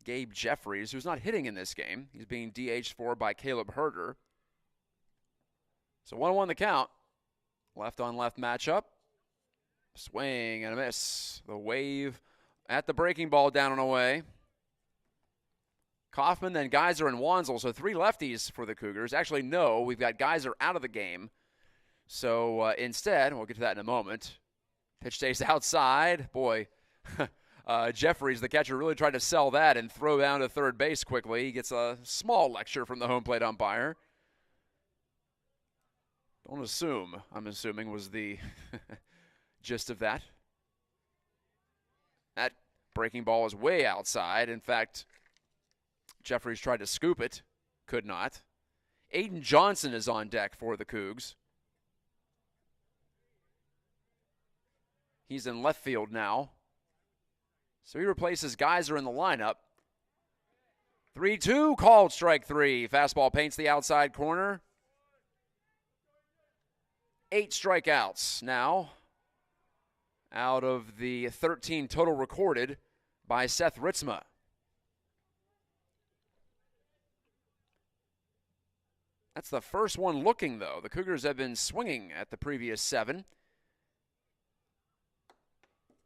Gabe Jeffries, who's not hitting in this game. He's being DH'd for by Caleb Herder. So 1-1 the count. Left on left matchup. Swing and a miss. The wave at the breaking ball, down and away. Kaufman, then Geyser and Wanzel. So 3 lefties for the Cougars. Actually, no, we've got Geyser out of the game. So instead, we'll get to that in a moment. Pitch stays outside. Boy, Jeffries, the catcher, really tried to sell that and throw down to third base quickly. He gets a small lecture from the home plate umpire. Don't assume, I'm assuming, was the gist of that. That breaking ball is way outside. In fact, Jeffries tried to scoop it, could not. Aiden Johnson is on deck for the Cougs. He's in left field now. So he replaces Geyser in the lineup. 3-2, called strike 3. Fastball paints the outside corner. 8 strikeouts now out of the 13 total recorded by Seth Ritzma. That's the first one looking, though. The Cougars have been swinging at the previous 7.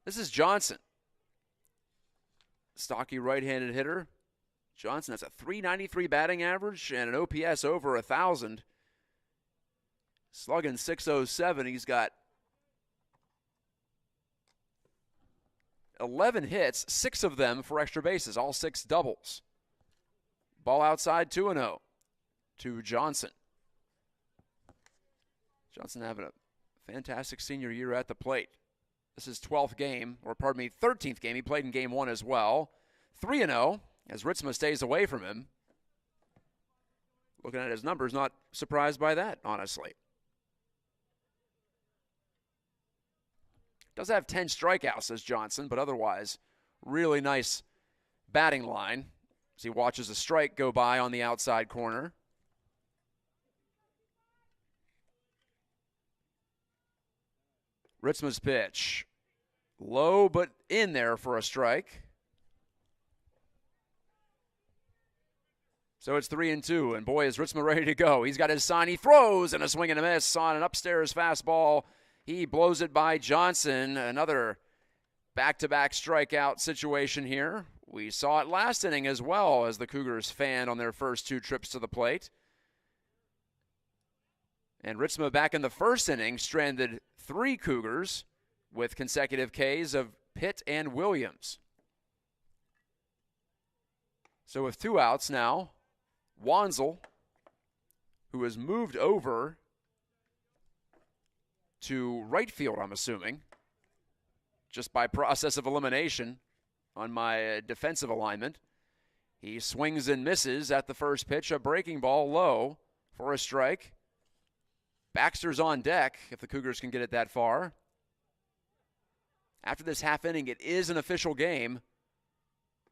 This is Johnson. Stocky right-handed hitter. Johnson has a .393 batting average and an OPS over 1,000. Slugging .607. He's got 11 hits, 6 of them for extra bases, all 6 doubles. Ball outside, 2-0 to Johnson. Johnson having a fantastic senior year at the plate. This is 13th game. He played in game 1 as well. 3-0 as Ritzma stays away from him. Looking at his numbers, not surprised by that, honestly. Does have 10 strikeouts as Johnson, but otherwise, really nice batting line as he watches a strike go by on the outside corner. Ritzma's pitch. Low, but in there for a strike. So it's 3-2, and boy, is Ritzma ready to go. He's got his sign. He throws, and a swing and a miss on an upstairs fastball. He blows it by Johnson. Another back-to-back strikeout situation here. We saw it last inning as well as the Cougars fanned on their first 2 trips to the plate. And Ritzma back in the first inning stranded 3 Cougars with consecutive Ks of Pitt and Williams. So with 2 outs now, Wanzel, who has moved over to right field, I'm assuming, just by process of elimination on my defensive alignment. He swings and misses at the first pitch, a breaking ball low for a strike. Baxter's on deck if the Cougars can get it that far. After this half inning, it is an official game.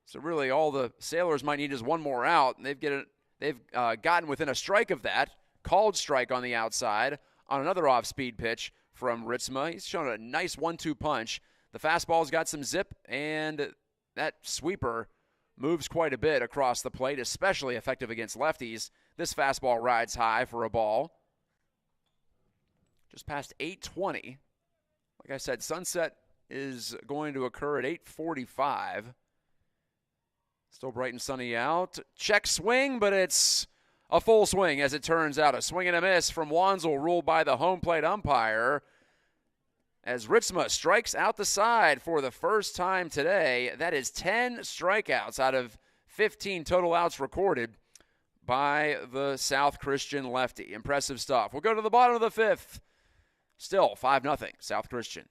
So really all the Sailors might need is one more out, and they've gotten within a strike of that. Called strike on the outside on another off-speed pitch from Ritzma. He's shown a nice 1-2 punch. The fastball's got some zip, and that sweeper moves quite a bit across the plate, especially effective against lefties. This fastball rides high for a ball. Just past 8:20. Like I said, sunset is going to occur at 8:45. Still bright and sunny out. Check swing, but it's a full swing as it turns out. A swing and a miss from Wanzel ruled by the home plate umpire as Ritzma strikes out the side for the first time today. That is 10 strikeouts out of 15 total outs recorded by the South Christian lefty. Impressive stuff. We'll go to the bottom of the 5th. Still 5-0 South Christian.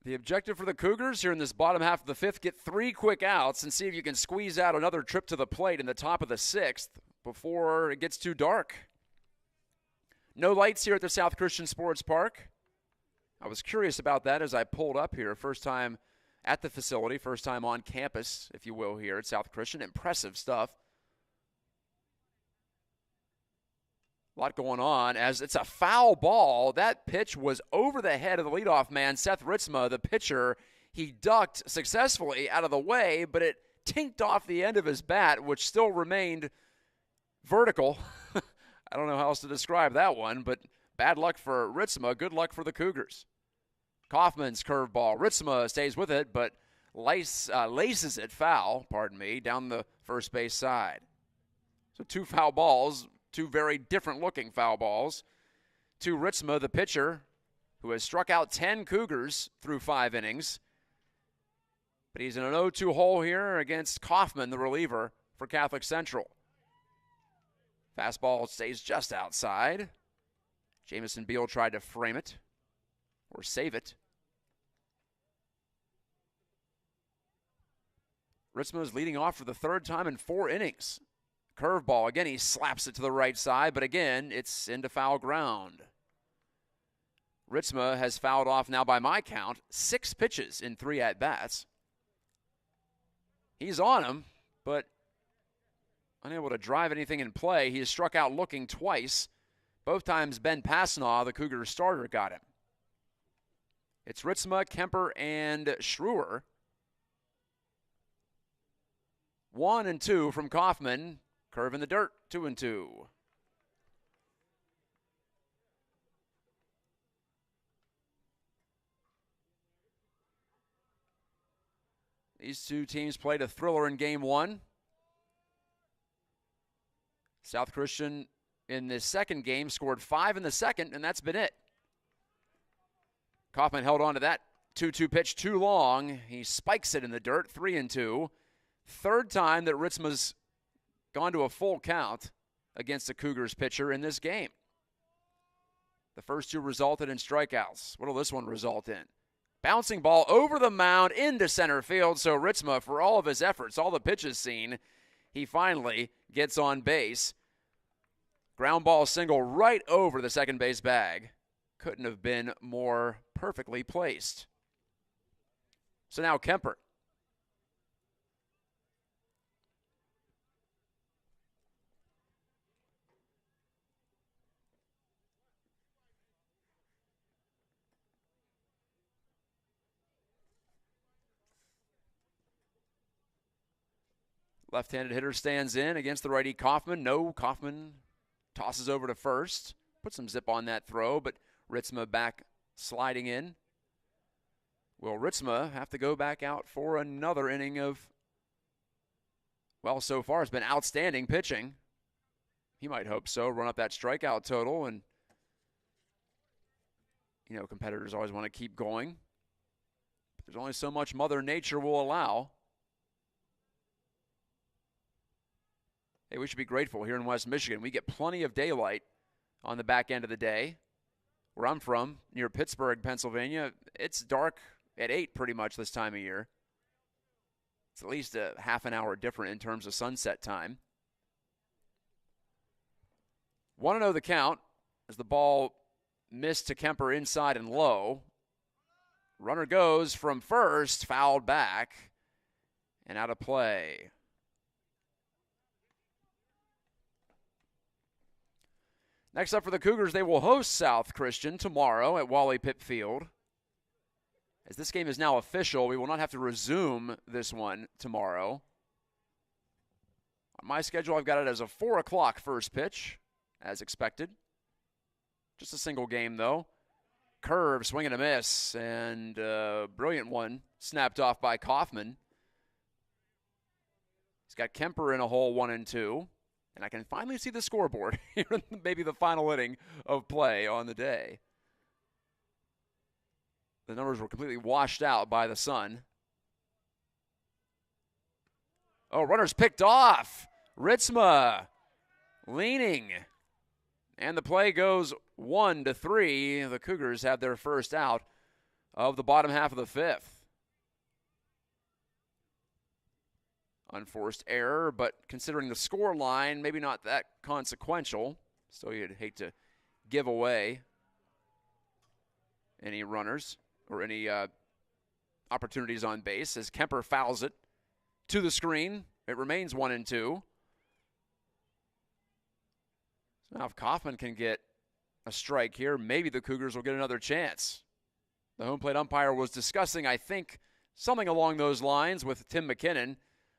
The objective for the Cougars here in this bottom half of the fifth, get 3 quick outs and see if you can squeeze out another trip to the plate in the top of the sixth before it gets too dark. No lights here at the South Christian Sports Park. I was curious about that as I pulled up here. First time at the facility, first time on campus, if you will, here at South Christian. Impressive stuff. A lot going on as it's a foul ball. That pitch was over the head of the leadoff man, Seth Ritzma, the pitcher. He ducked successfully out of the way, but it tinked off the end of his bat, which still remained vertical. I don't know how else to describe that one, but bad luck for Ritzma, good luck for the Cougars. Kaufman's curveball. Ritzma stays with it, but laces it foul, down the first base side. So 2 foul balls. 2 very different-looking foul balls to Ritzma, the pitcher, who has struck out 10 Cougars through 5 innings. But he's in an 0-2 hole here against Kaufman, the reliever for Catholic Central. Fastball stays just outside. Jamison Beal tried to frame it or save it. Ritzma is leading off for the 3rd time in 4 innings. Curveball. Again, he slaps it to the right side, but again, it's into foul ground. Ritzma has fouled off now, by my count, 6 pitches in 3 at-bats. He's on him, but unable to drive anything in play. He has struck out looking twice. Both times Ben Passnaw, the Cougars starter, got him. It's Ritzma, Kemper, and Schrewer. 1-2 from Kaufman. Curve in the dirt, 2-2. These 2 teams played a thriller in game 1. South Christian in this second game scored 5 in the second, and that's been it. Kaufman held on to that 2-2 pitch too long. He spikes it in the dirt, 3-2. 3rd time that Ritzma's gone to a full count against the Cougars pitcher in this game. The first 2 resulted in strikeouts. What will this one result in? Bouncing ball over the mound into center field. So Ritzma, for all of his efforts, all the pitches seen, he finally gets on base. Ground ball single right over the second base bag. Couldn't have been more perfectly placed. So now Kemper. Left-handed hitter stands in against the righty Kaufman. No, Kaufman tosses over to first. Put some zip on that throw, but Ritzma back sliding in. Will Ritzma have to go back out for another inning of, well, so far it's been outstanding pitching. He might hope so, run up that strikeout total, and, you know, competitors always want to keep going. But there's only so much Mother Nature will allow. Hey, we should be grateful here in West Michigan. We get plenty of daylight on the back end of the day. Where I'm from, near Pittsburgh, Pennsylvania, it's dark at 8 pretty much this time of year. It's at least a half an hour different in terms of sunset time. 1-0 the count as the ball missed to Kemper inside and low. Runner goes from first, fouled back, and out of play. Next up for the Cougars, they will host South Christian tomorrow at Wally Pipp Field. As this game is now official, we will not have to resume this one tomorrow. On my schedule, I've got it as a 4 o'clock first pitch, as expected. Just a single game, though. Curve, swing and a miss, and a brilliant one snapped off by Kaufman. He's got Kemper in a hole, 1-2. And I can finally see the scoreboard here in maybe the final inning of play on the day. The numbers were completely washed out by the sun. Oh, runner's picked off. Ritzma leaning. And the play goes 1-3. The Cougars have their first out of the bottom half of the fifth. Unforced error, but considering the score line, maybe not that consequential. So you'd hate to give away any runners or any opportunities on base as Kemper fouls it to the screen. It remains 1-2. So now if Kaufman can get a strike here, maybe the Cougars will get another chance. The home plate umpire was discussing, I think, something along those lines with Tim McKinnon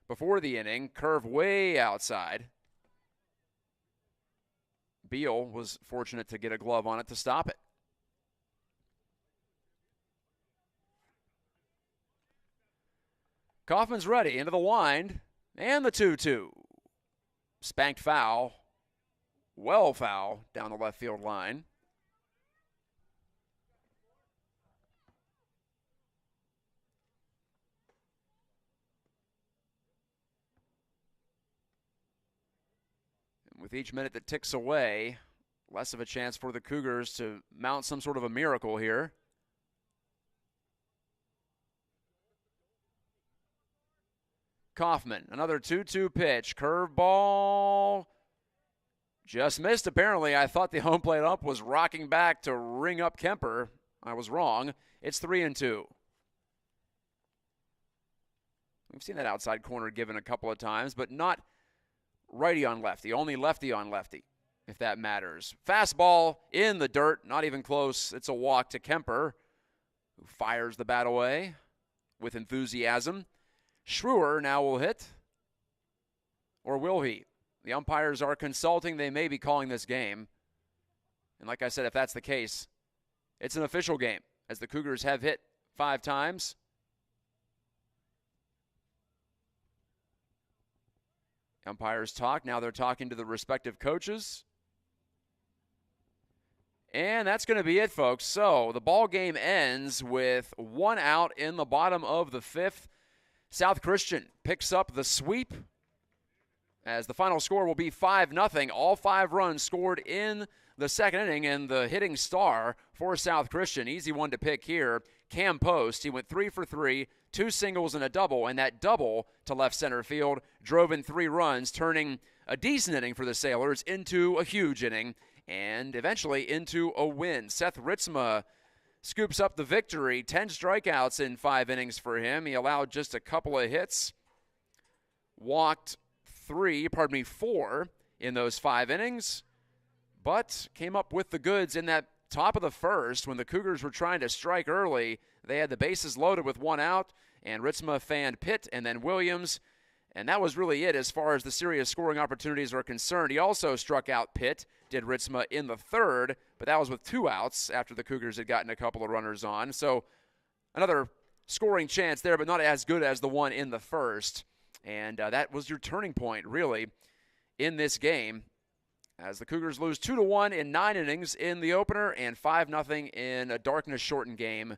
before the inning. Curve way outside. Beal was fortunate to get a glove on it to stop it. Kaufman's ready into the wind, and the 2-2. Spanked foul, well foul down the left field line. And with each minute that ticks away, less of a chance for the Cougars to mount some sort of a miracle here. Kaufman, another 2-2 pitch. Curveball. Just missed, apparently. I thought the home plate ump was rocking back to ring up Kemper. I was wrong. It's 3-2. We've seen that outside corner given a couple of times, but not righty on lefty. Only lefty on lefty, if that matters. Fastball in the dirt. Not even close. It's a walk to Kemper, who fires the bat away with enthusiasm. Schrewer now will hit, or will he? The umpires are consulting. They may be calling this game. And like I said, if that's the case, it's an official game, as the Cougars have hit 5 times. Umpires talk. Now they're talking to the respective coaches. And that's going to be it, folks. So the ball game ends with 1 out in the bottom of the 5th. South Christian picks up the sweep as the final score will be 5-0. All 5 runs scored in the second inning, and the hitting star for South Christian, easy one to pick here, Cam Post. He went 3 for 3, 2 singles and a double, and that double to left center field drove in 3 runs, turning a decent inning for the Sailors into a huge inning and eventually into a win. Seth Ritzma scoops up the victory. 10 strikeouts in 5 innings for him. He allowed just a couple of hits. Walked 4 in those 5 innings. But came up with the goods in that top of the first when the Cougars were trying to strike early. They had the bases loaded with 1 out, and Ritzma fanned Pitt and then Williams. And that was really it as far as the serious scoring opportunities are concerned. He also struck out Pitt, did Ritzma in the 3rd, but that was with 2 outs after the Cougars had gotten a couple of runners on. So another scoring chance there, but not as good as the one in the 1st. And that was your turning point, really, in this game, as the Cougars lose 2-1 in 9 innings in the opener and 5-0 in a darkness-shortened game.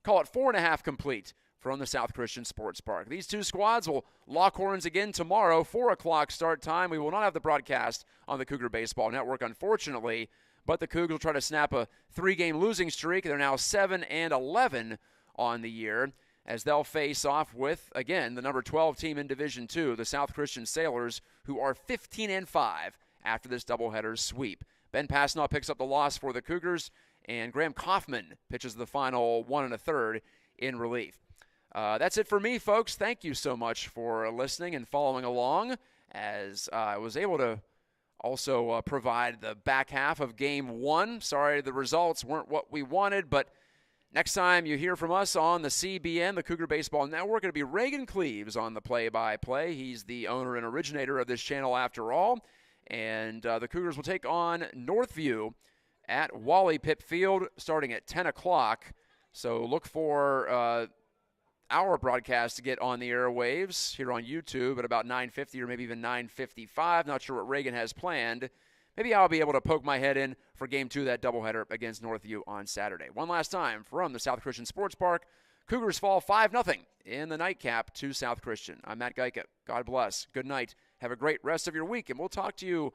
Call it 4.5 complete from the South Christian Sports Park. These 2 squads will lock horns again tomorrow, 4 o'clock start time. We will not have the broadcast on the Cougar Baseball Network, unfortunately, but the Cougars will try to snap a 3-game losing streak. They're now 7-11 on the year, as they'll face off with, again, the number 12 team in Division II, the South Christian Sailors, who are 15-5 after this doubleheader sweep. Ben Pasnaw picks up the loss for the Cougars, and Graham Kaufman pitches the final 1 1/3 in relief. That's it for me, folks. Thank you so much for listening and following along, as I was able to also provide the back half of Game 1. Sorry the results weren't what we wanted, but next time you hear from us on the CBN, the Cougar Baseball Network, it'll be Reagan Cleaves on the play-by-play. He's the owner and originator of this channel after all. And the Cougars will take on Northview at Wally Pipp Field starting at 10 o'clock. So look for our broadcast to get on the airwaves here on YouTube at about 9:50 or maybe even 9:55. Not sure what Reagan has planned. Maybe I'll be able to poke my head in for Game 2, that doubleheader against Northview on Saturday. One last time from the South Christian Sports Park, Cougars fall 5-0 in the nightcap to South Christian. I'm Matt Gajtka. God bless. Good night. Have a great rest of your week, and we'll talk to you